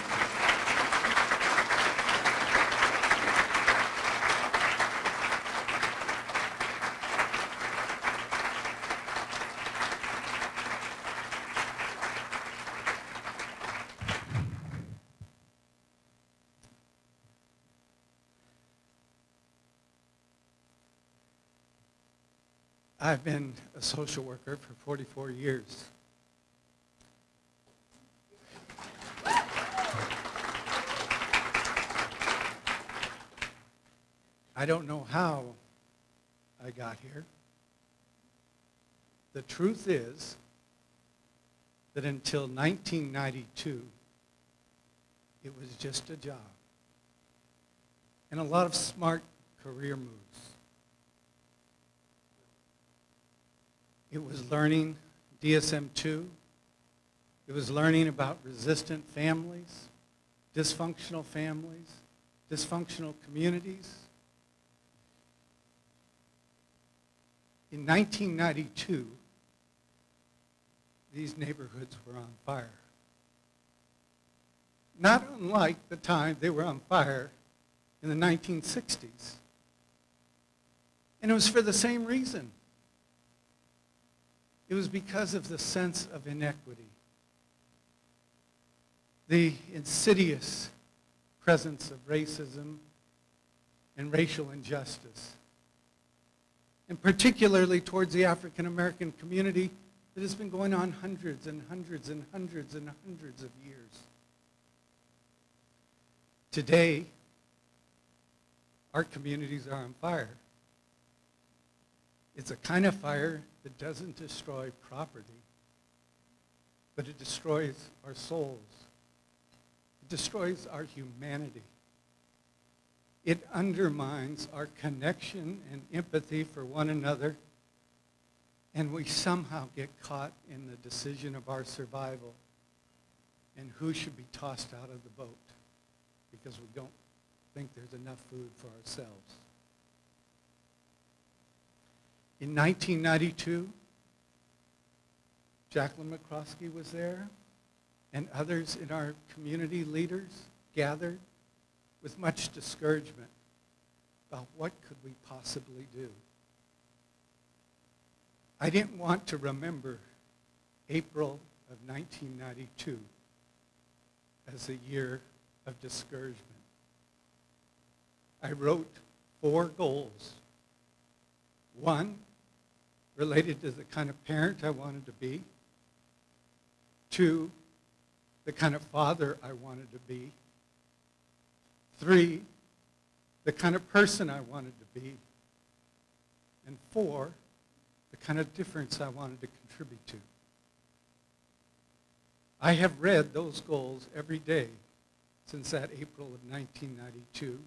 I've been a social worker for 44 years. I don't know how I got here. The truth is that until 1992, it was just a job and a lot of smart career moves. It was learning DSM-2. It was learning about resistant families, dysfunctional communities. In 1992, these neighborhoods were on fire. Not unlike the time they were on fire in the 1960s. And it was for the same reason. It was because of the sense of inequity, the insidious presence of racism and racial injustice, and particularly towards the African American community that has been going on hundreds and hundreds and hundreds and hundreds of years. Today, our communities are on fire. It's a kind of fire that doesn't destroy property, but it destroys our souls. It destroys our humanity. It undermines our connection and empathy for one another, and we somehow get caught in the decision of our survival and who should be tossed out of the boat because we don't think there's enough food for ourselves. In 1992, Jacquelyn McCroskey was there, and others in our community leaders gathered with much discouragement about what could we possibly do. I didn't want to remember April of 1992 as a year of discouragement. I wrote 4 goals. 1, related to the kind of parent I wanted to be. 2, the kind of father I wanted to be. 3, the kind of person I wanted to be. And 4, the kind of difference I wanted to contribute to. I have read those goals every day since that April of 1992.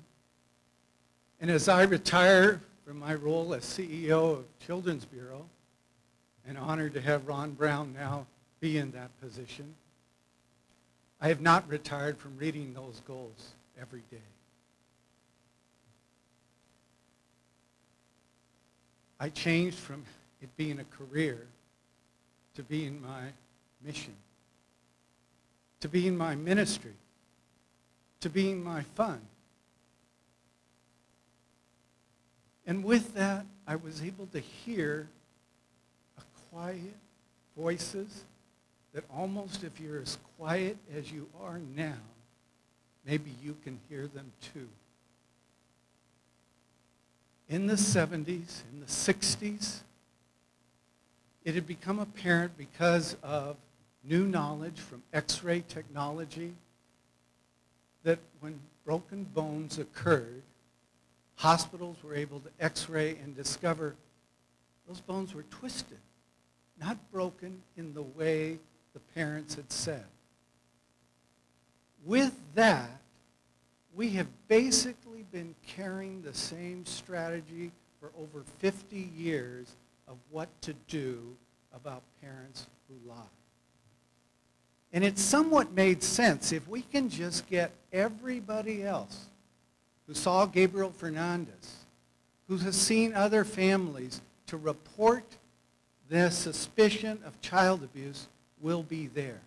And as I retire from my role as CEO of Children's Bureau, and honored to have Ron Brown now be in that position, I have not retired from reading those goals every day. I changed from it being a career to being my mission, to being my ministry, to being my fun. And with that, I was able to hear a quiet voices that almost if you're as quiet as you are now, maybe you can hear them too. In the 70s, in the 60s, it had become apparent because of new knowledge from X-ray technology that when broken bones occurred, hospitals were able to X-ray and discover those bones were twisted, not broken in the way the parents had said. With that, we have basically been carrying the same strategy for over 50 years of what to do about parents who lie. And it somewhat made sense if we can just get everybody else who saw Gabriel Fernandez, who has seen other families, to report their suspicion of child abuse will be there.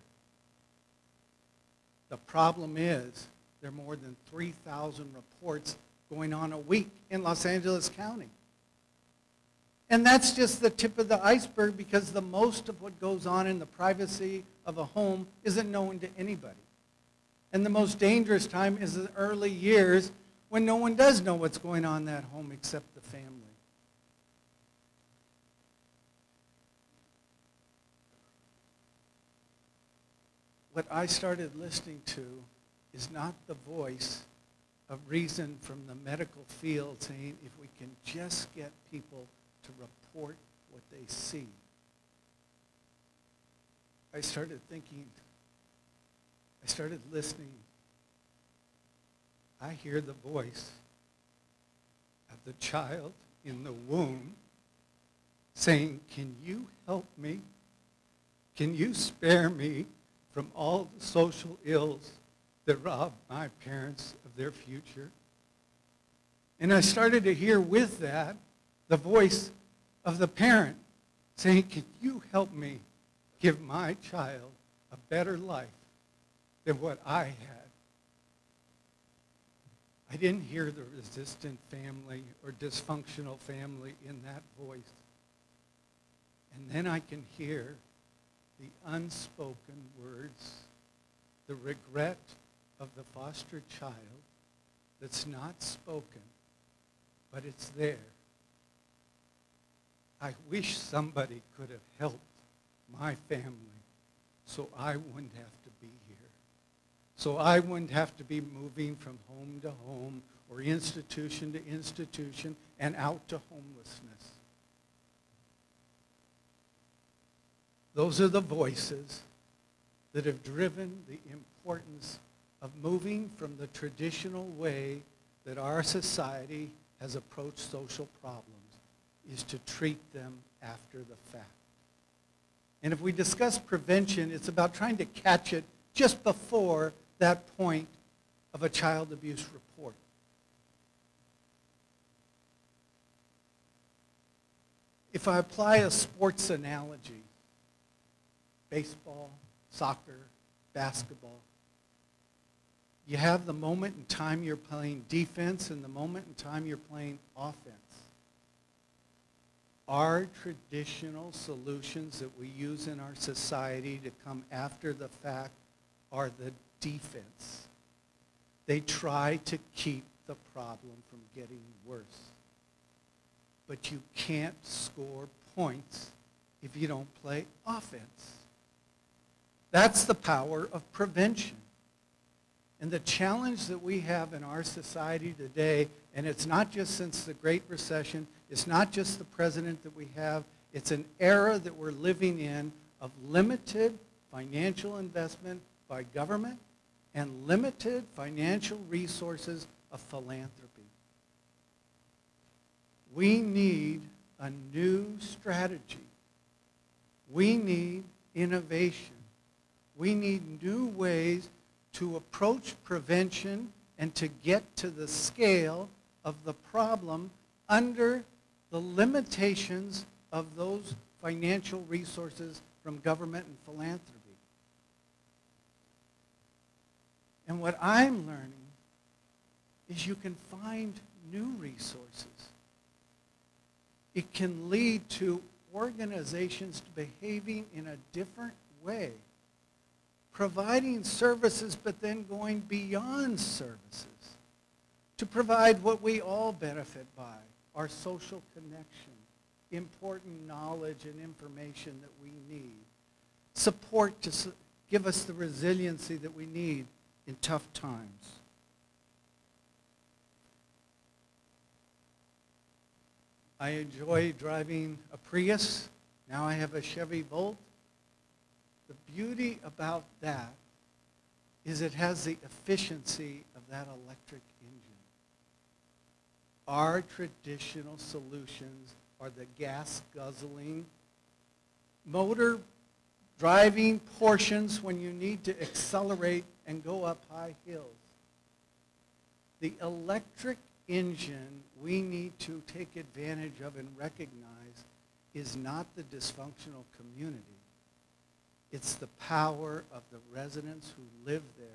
The problem is there are more than 3,000 reports going on a week in Los Angeles County. And that's just the tip of the iceberg because the most of what goes on in the privacy of a home isn't known to anybody. And the most dangerous time is the early years when no one does know what's going on in that home except the family. What I started listening to is not the voice of reason from the medical field saying if we can just get people to report what they see. I started thinking, I started listening. I hear the voice of the child in the womb saying, can you help me? Can you spare me from all the social ills that rob my parents of their future? And I started to hear with that the voice of the parent saying, can you help me give my child a better life than what I had? I didn't hear the resistant family or dysfunctional family in that voice. And then I can hear the unspoken words, the regret of the foster child that's not spoken, but it's there. I wish somebody could have helped my family so I wouldn't have to be here. So I wouldn't have to be moving from home to home or institution to institution and out to homelessness. Those are the voices that have driven the importance of moving from the traditional way that our society has approached social problems is to treat them after the fact. And if we discuss prevention, it's about trying to catch it just before that point of a child abuse report. If I apply a sports analogy, baseball, soccer, basketball, you have the moment in time you're playing defense and the moment in time you're playing offense. Our traditional solutions that we use in our society to come after the fact are the defense. They try to keep the problem from getting worse. But you can't score points if you don't play offense. That's the power of prevention. And the challenge that we have in our society today, and it's not just since the Great Recession, it's not just the president that we have, it's an era that we're living in of limited financial investment by government and limited financial resources of philanthropy. We need a new strategy. We need innovation. We need new ways to approach prevention and to get to the scale of the problem under the limitations of those financial resources from government and philanthropy. And what I'm learning is you can find new resources. It can lead to organizations behaving in a different way, providing services but then going beyond services to provide what we all benefit by, our social connection, important knowledge and information that we need, support to give us the resiliency that we need in tough times. I enjoy driving a Prius. Now I have a Chevy Volt. The beauty about that is it has the efficiency of that electric engine. Our traditional solutions are the gas-guzzling, motor driving portions when you need to accelerate and go up high hills. The electric engine we need to take advantage of and recognize is not the dysfunctional community. It's the power of the residents who live there,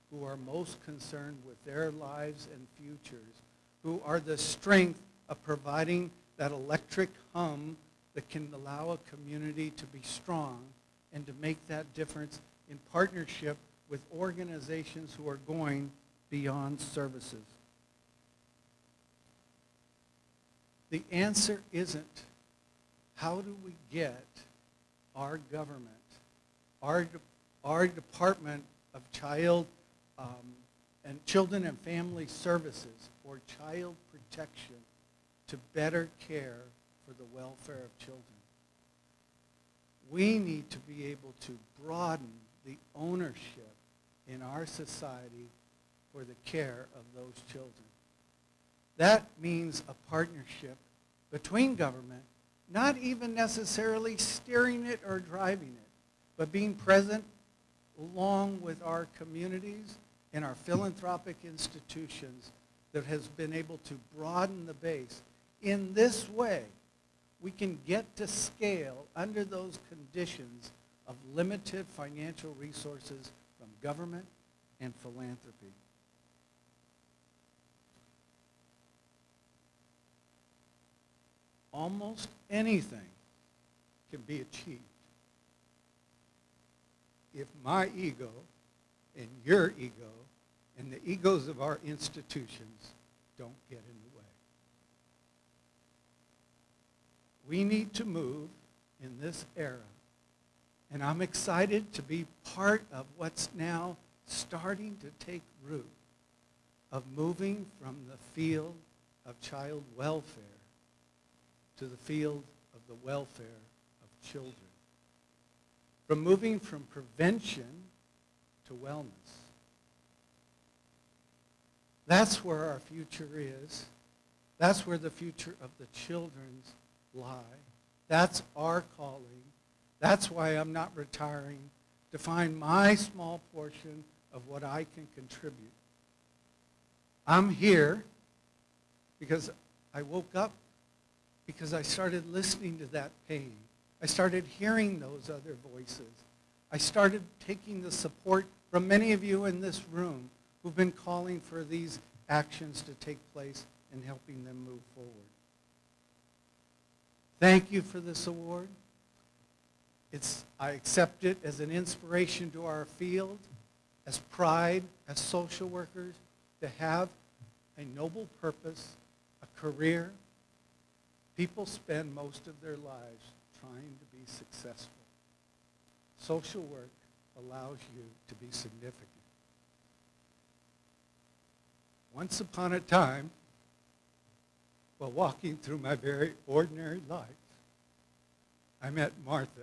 who are most concerned with their lives and futures, who are the strength of providing that electric hum that can allow a community to be strong and to make that difference in partnership with organizations who are going beyond services. The answer isn't how do we get our government, our Department of Children and Family Services or Child Protection to better care for the welfare of children. We need to be able to broaden the ownership in our society for the care of those children. That means a partnership between government, not even necessarily steering it or driving it, but being present along with our communities and our philanthropic institutions that has been able to broaden the base. In this way, we can get to scale under those conditions of limited financial resources from government and philanthropy. Almost anything can be achieved if my ego and your ego and the egos of our institutions don't get in the way. We need to move in this era, and I'm excited to be part of what's now starting to take root, of moving from the field of child welfare to the field of the welfare of children. From moving from prevention to wellness. That's where our future is. That's where the future of the children's lie. That's our calling. That's why I'm not retiring, to find my small portion of what I can contribute. I'm here because I woke up, because I started listening to that pain. I started hearing those other voices. I started taking the support from many of you in this room who've been calling for these actions to take place and helping them move forward. Thank you for this award. I accept it as an inspiration to our field, as pride, as social workers, to have a noble purpose, a career. People spend most of their lives trying to be successful. Social work allows you to be significant. Once upon a time, while walking through my very ordinary life, I met Martha,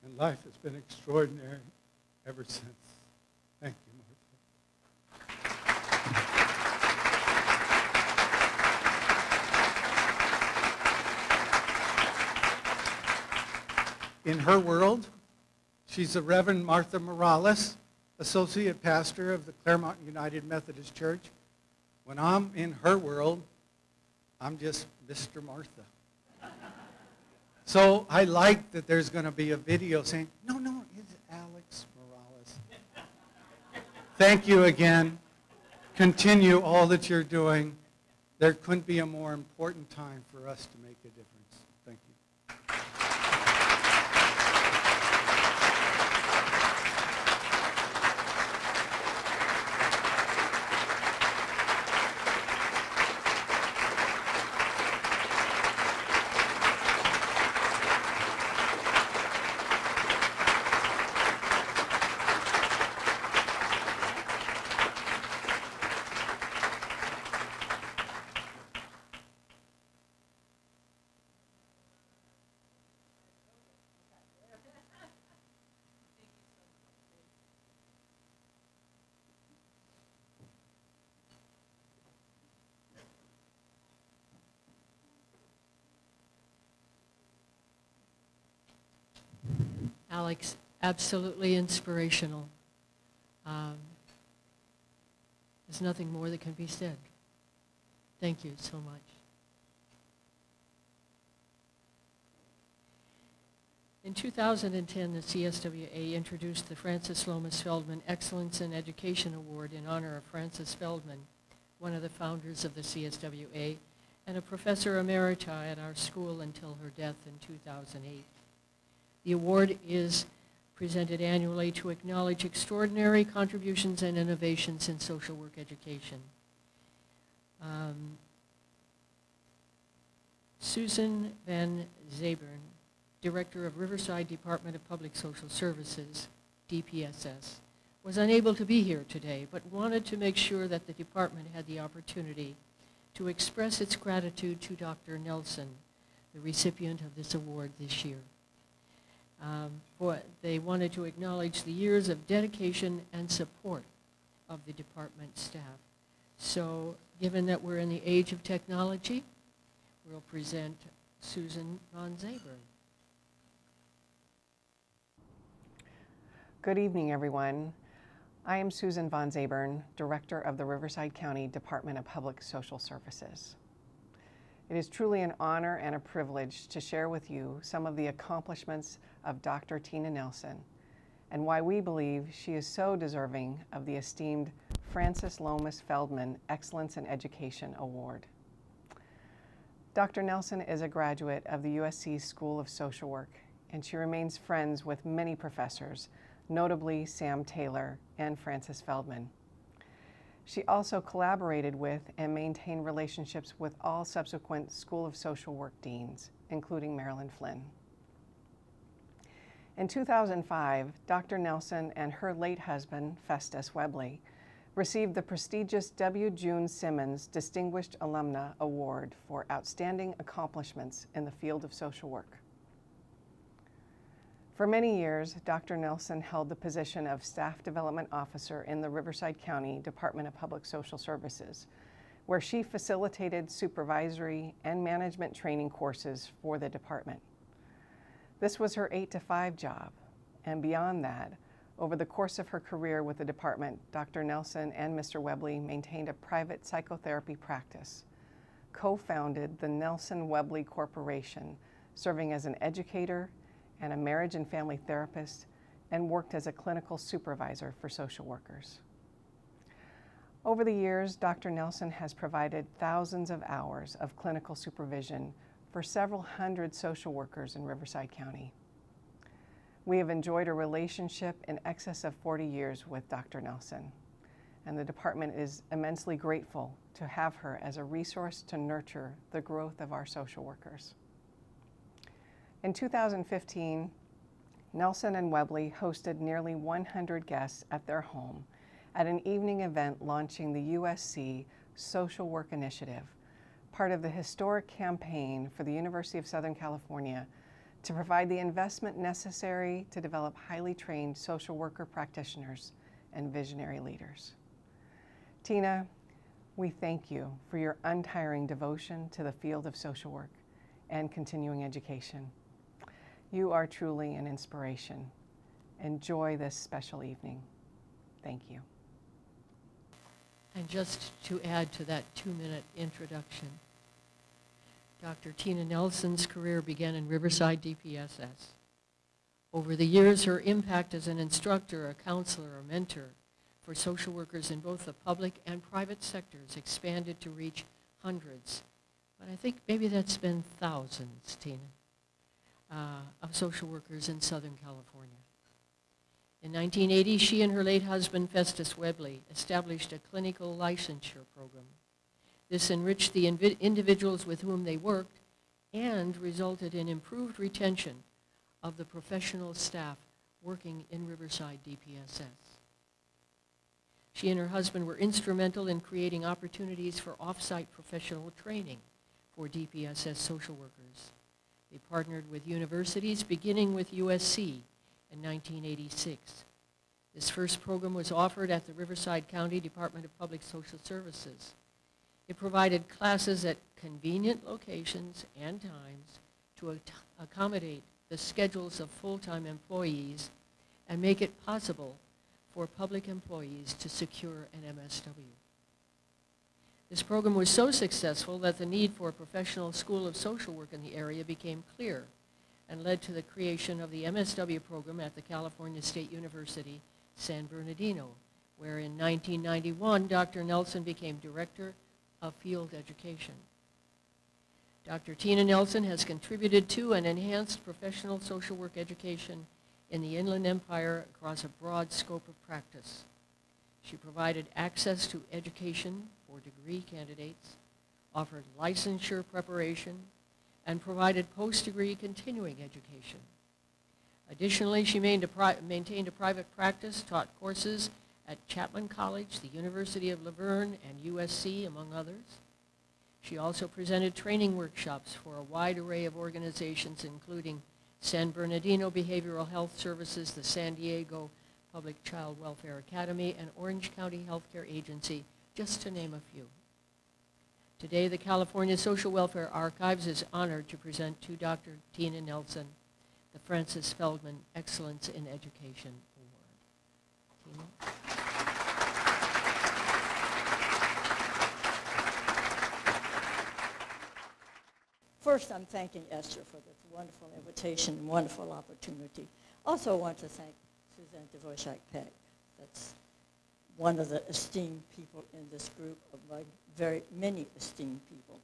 and life has been extraordinary ever since. Thank you, Martha. In her world, she's the Reverend Martha Morales, Associate Pastor of the Claremont United Methodist Church. When I'm in her world, I'm just Mr. Martha. So I like that there's going to be a video saying, no, it's Alex Morales. Thank you again. Continue all that you're doing. There couldn't be a more important time for us to make a difference. Thank you. Alex, absolutely inspirational. There's nothing more that can be said. Thank you so much. In 2010, the CSWA introduced the Francis Lomas Feldman Excellence in Education Award in honor of Frances Feldman, one of the founders of the CSWA and a professor emerita at our school until her death in 2008. The award is presented annually to acknowledge extraordinary contributions and innovations in social work education. Susan Van Zabern, Director of Riverside Department of Public Social Services, DPSS, was unable to be here today, but wanted to make sure that the department had the opportunity to express its gratitude to Dr. Nelson, the recipient of this award this year. They wanted to acknowledge the years of dedication and support of the department staff. So, given that we're in the age of technology, we'll present Susan Van Zabern. Good evening, everyone. I am Susan Van Zabern, Director of the Riverside County Department of Public Social Services. It is truly an honor and a privilege to share with you some of the accomplishments of Dr. Tena Nelson and why we believe she is so deserving of the esteemed Francis Lomas Feldman Excellence in Education Award. Dr. Nelson is a graduate of the USC School of Social Work, and she remains friends with many professors, notably Sam Taylor and Francis Feldman. She also collaborated with and maintained relationships with all subsequent School of Social Work deans, including Marilyn Flynn. In 2005, Dr. Nelson and her late husband, Festus Webley, received the prestigious W. June Simmons Distinguished Alumna Award for outstanding accomplishments in the field of social work. For many years, Dr. Nelson held the position of Staff Development Officer in the Riverside County Department of Public Social Services, where she facilitated supervisory and management training courses for the department. This was her 8-to-5 job, and beyond that, over the course of her career with the department, Dr. Nelson and Mr. Webley maintained a private psychotherapy practice, co-founded the Nelson Webley Corporation, serving as an educator and a marriage and family therapist, and worked as a clinical supervisor for social workers. Over the years, Dr. Nelson has provided thousands of hours of clinical supervision for several hundred social workers in Riverside County. We have enjoyed a relationship in excess of 40 years with Dr. Nelson, and the department is immensely grateful to have her as a resource to nurture the growth of our social workers. In 2015, Nelson and Webley hosted nearly 100 guests at their home at an evening event launching the USC Social Work Initiative, part of the historic campaign for the University of Southern California to provide the investment necessary to develop highly trained social worker practitioners and visionary leaders. Tena, we thank you for your untiring devotion to the field of social work and continuing education. You are truly an inspiration. Enjoy this special evening. Thank you. And just to add to that 2-minute introduction, Dr. Tena Nelson's career began in Riverside DPSS. Over the years, her impact as an instructor, a counselor, or mentor for social workers in both the public and private sectors expanded to reach hundreds, but I think maybe that's been thousands, Tena, of social workers in Southern California. In 1980, she and her late husband, Festus Webley, established a clinical licensure program. This enriched the individuals with whom they worked and resulted in improved retention of the professional staff working in Riverside DPSS. She and her husband were instrumental in creating opportunities for off-site professional training for DPSS social workers. They partnered with universities, beginning with USC in 1986. This first program was offered at the Riverside County Department of Public Social Services. It provided classes at convenient locations and times to accommodate the schedules of full-time employees and make it possible for public employees to secure an MSW. This program was so successful that the need for a professional school of social work in the area became clear and led to the creation of the MSW program at the California State University, San Bernardino, where in 1991, Dr. Nelson became Director of Field Education. Dr. Tena Nelson has contributed to and enhanced professional social work education in the Inland Empire across a broad scope of practice. She provided access to education for degree candidates, offered licensure preparation, and provided post-degree continuing education. Additionally, she maintained a private practice, taught courses at Chapman College, the University of Laverne, and USC, among others. She also presented training workshops for a wide array of organizations, including San Bernardino Behavioral Health Services, the San Diego Public Child Welfare Academy, and Orange County Healthcare Agency, just to name a few. Today, the California Social Welfare Archives is honored to present to Dr. Tena Nelson the Francis Feldman Excellence in Education Award. Tena? First, I'm thanking Esther for this wonderful invitation and wonderful opportunity. Also want to thank Suzanne Dvorak-Peck. That's one of the esteemed people in this group of my very many esteemed people.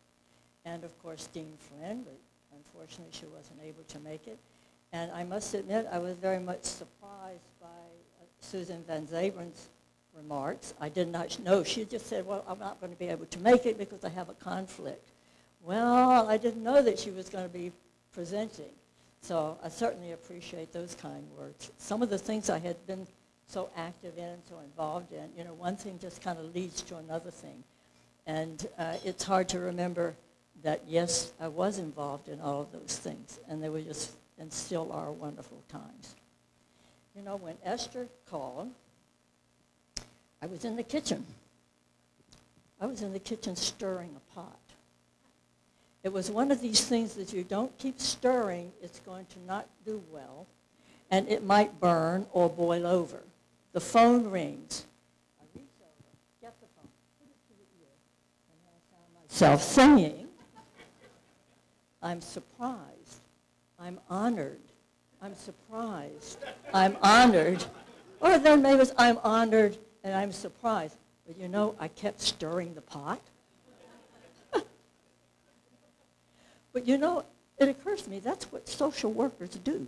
And of course, Dean Flynn, but unfortunately she wasn't able to make it. And I must admit, I was very much surprised by Susan Van Zabern's remarks. I did not know. She just said, well, I'm not going to be able to make it because I have a conflict. Well, I didn't know that she was going to be presenting. So I certainly appreciate those kind words. Some of the things I had been so active in and so involved in, you know, one thing just kind of leads to another thing. And it's hard to remember that, yes, I was involved in all of those things. And they were just and still are wonderful times. You know, when Esther called, I was in the kitchen. I was in the kitchen stirring a pot. It was one of these things that you don't keep stirring, it's going to not do well, and it might burn or boil over. The phone rings. I reach over, get the phone, put it to the ear, and then I found myself singing. I'm surprised. I'm honored. I'm surprised. I'm honored. Or then maybe it's I'm honored and I'm surprised. But you know, I kept stirring the pot. But you know, it occurs to me that's what social workers do.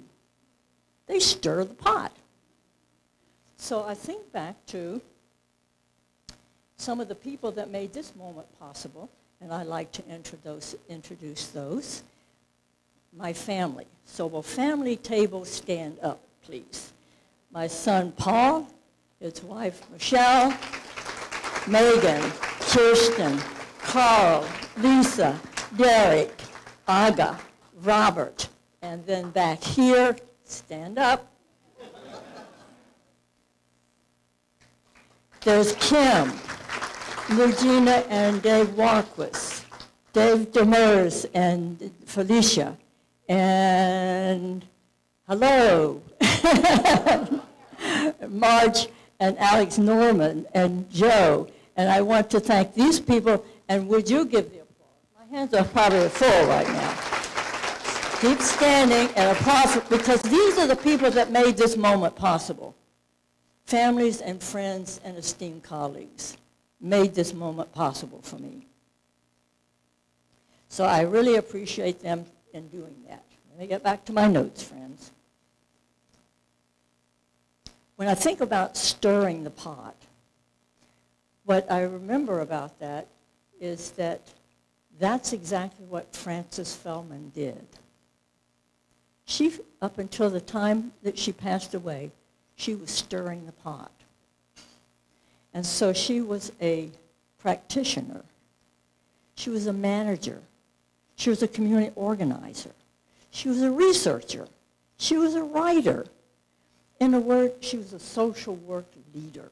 They stir the pot. So I think back to some of the people that made this moment possible, and I like to introduce those. My family. So will family table stand up, please? My son Paul, his wife Michelle, Megan, Kirsten, Carl, Lisa, Derek, Aga, Robert, and then back here, stand up. There's Kim, Regina and Dave Warquist, Dave Demers and Felicia, and hello, Marge and Alex Norman and Joe. And I want to thank these people, and would you give the applause? My hands are probably full right now. Keep standing and applause, because these are the people that made this moment possible. Families and friends and esteemed colleagues made this moment possible for me. So I really appreciate them in doing that. Let me get back to my notes, friends. When I think about stirring the pot, what I remember about that is that that's exactly what Frances Feldman did. She, up until the time that she passed away, she was stirring the pot. And so she was a practitioner. She was a manager. She was a community organizer. She was a researcher. She was a writer. In a word, she was a social work leader.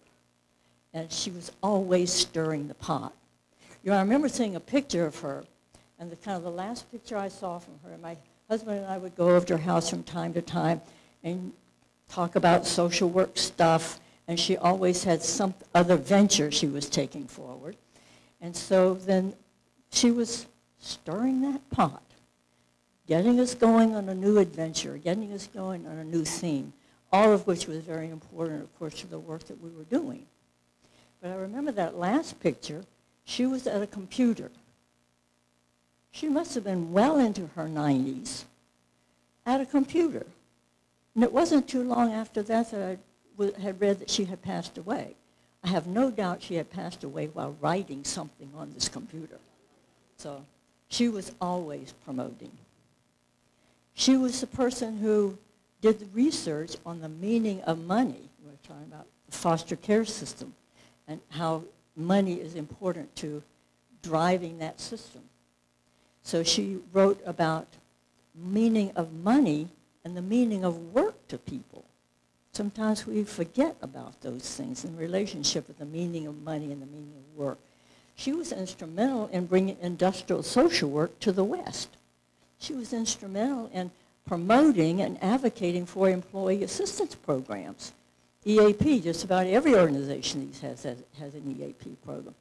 And she was always stirring the pot. You know, I remember seeing a picture of her, and the last picture I saw from her, my husband and I would go over to her house from time to time and talk about social work stuff, and she always had some other venture she was taking forward. And so then she was stirring that pot, getting us going on a new adventure, getting us going on a new theme, all of which was very important, of course, to the work that we were doing. But I remember that last picture, she was at a computer. She must have been well into her 90s at a computer. And it wasn't too long after that that I had read that she had passed away. I have no doubt she had passed away while writing something on this computer. So she was always promoting. She was the person who did the research on the meaning of money. We were talking about the foster care system and how money is important to driving that system. So she wrote about meaning of money and the meaning of work to people. Sometimes we forget about those things in relationship with the meaning of money and the meaning of work. She was instrumental in bringing industrial social work to the West. She was instrumental in promoting and advocating for employee assistance programs. EAP, just about every organization these has an EAP program.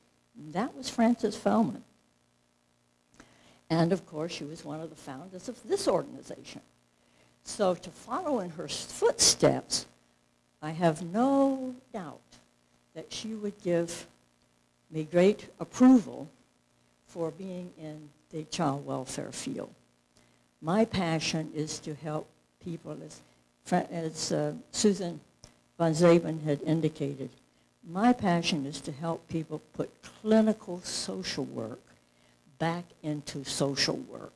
That was Frances Feldman. And of course, she was one of the founders of this organization. So to follow in her footsteps, I have no doubt that she would give me great approval for being in the child welfare field. My passion is to help people, as Susan von Zabern had indicated. My passion is to help people put clinical social work back into social work.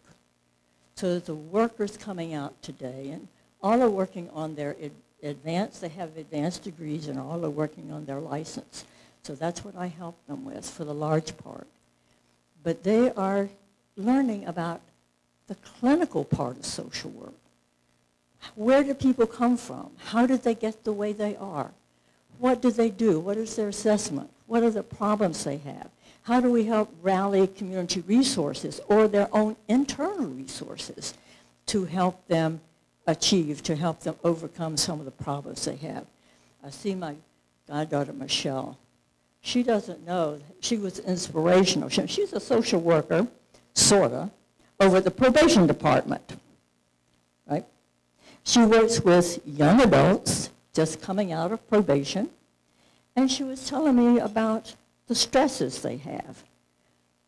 So that the workers coming out today, and all are working on their they have advanced degrees and all are working on their license. So that's what I help them with for the large part. But they are learning about the clinical part of social work. Where do people come from? How did they get the way they are? What do they do? What is their assessment? What are the problems they have? How do we help rally community resources or their own internal resources to help them achieve, to help them overcome some of the problems they have? I see my goddaughter, Michelle. She doesn't know. She was inspirational. She's a social worker, sort of, over the probation department, right? She works with young adults just coming out of probation, and she was telling me about the stresses they have.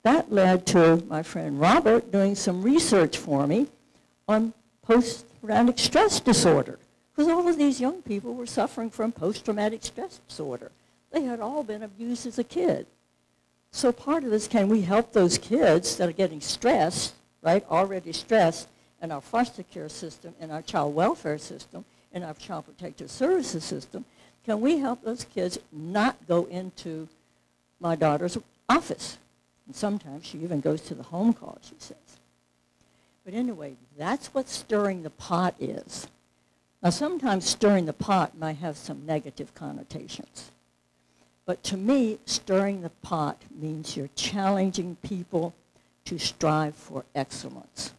That led to my friend Robert doing some research for me on post-traumatic stress disorder, because all of these young people were suffering from post-traumatic stress disorder. They had all been abused as a kid. So part of this, can we help those kids that are getting stressed, right, already stressed, in our foster care system, in our child welfare system, in our child protective services system? Can we help those kids not go into my daughter's office? And sometimes she even goes to the home call, she says. But anyway, that's what stirring the pot is. Now, sometimes stirring the pot might have some negative connotations. But to me, stirring the pot means you're challenging people to strive for excellence.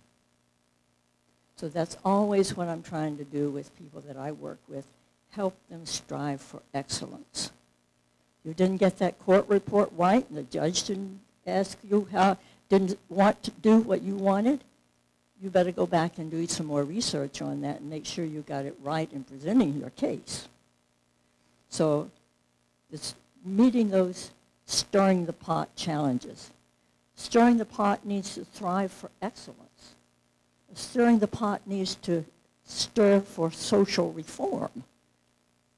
So that's always what I'm trying to do with people that I work with, help them strive for excellence. You didn't get that court report right, and the judge didn't ask you didn't want to do what you wanted, you better go back and do some more research on that and make sure you got it right in presenting your case. So it's meeting those stirring the pot challenges. Stirring the pot needs to thrive for excellence. Stirring the pot needs to stir for social reform.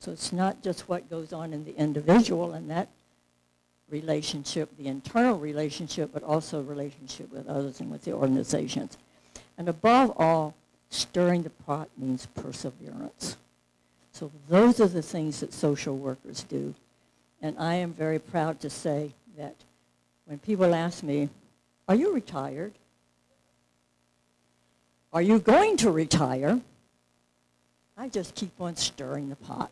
So it's not just what goes on in the individual and that relationship, the internal relationship, but also relationship with others and with the organizations. And above all, stirring the pot means perseverance. So those are the things that social workers do. And I am very proud to say that when people ask me, are you retired? Are you going to retire? I just keep on stirring the pot.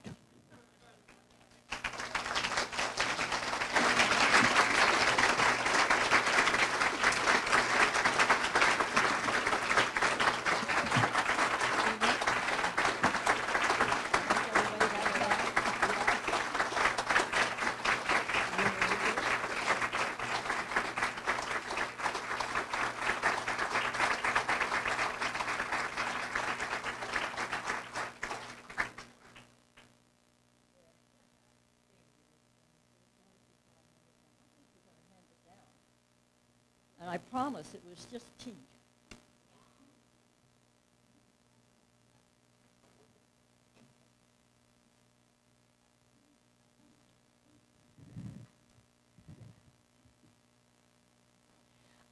And I promise it was just tea.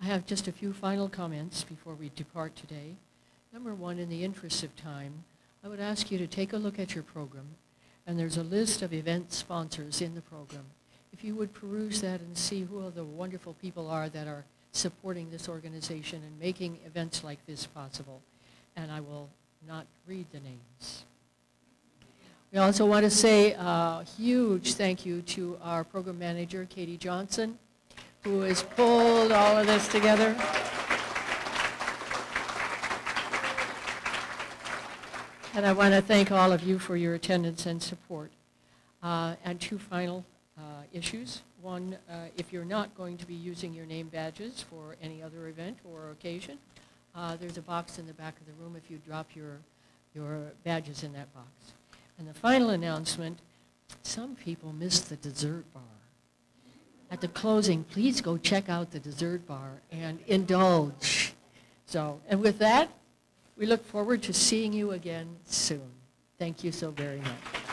I have just a few final comments before we depart today. Number one, in the interest of time, I would ask you to take a look at your program, and there's a list of event sponsors in the program. If you would peruse that and see who the wonderful people are that are supporting this organization and making events like this possible. And I will not read the names. We also want to say a huge thank you to our program manager, Katie Johnson, who has pulled all of this together. And I want to thank all of you for your attendance and support. And two final issues. One, if you're not going to be using your name badges for any other event or occasion, there's a box in the back of the room if you drop your badges in that box. And the final announcement, some people missed the dessert bar. At the closing, please go check out the dessert bar and indulge. So, and with that, we look forward to seeing you again soon. Thank you so very much.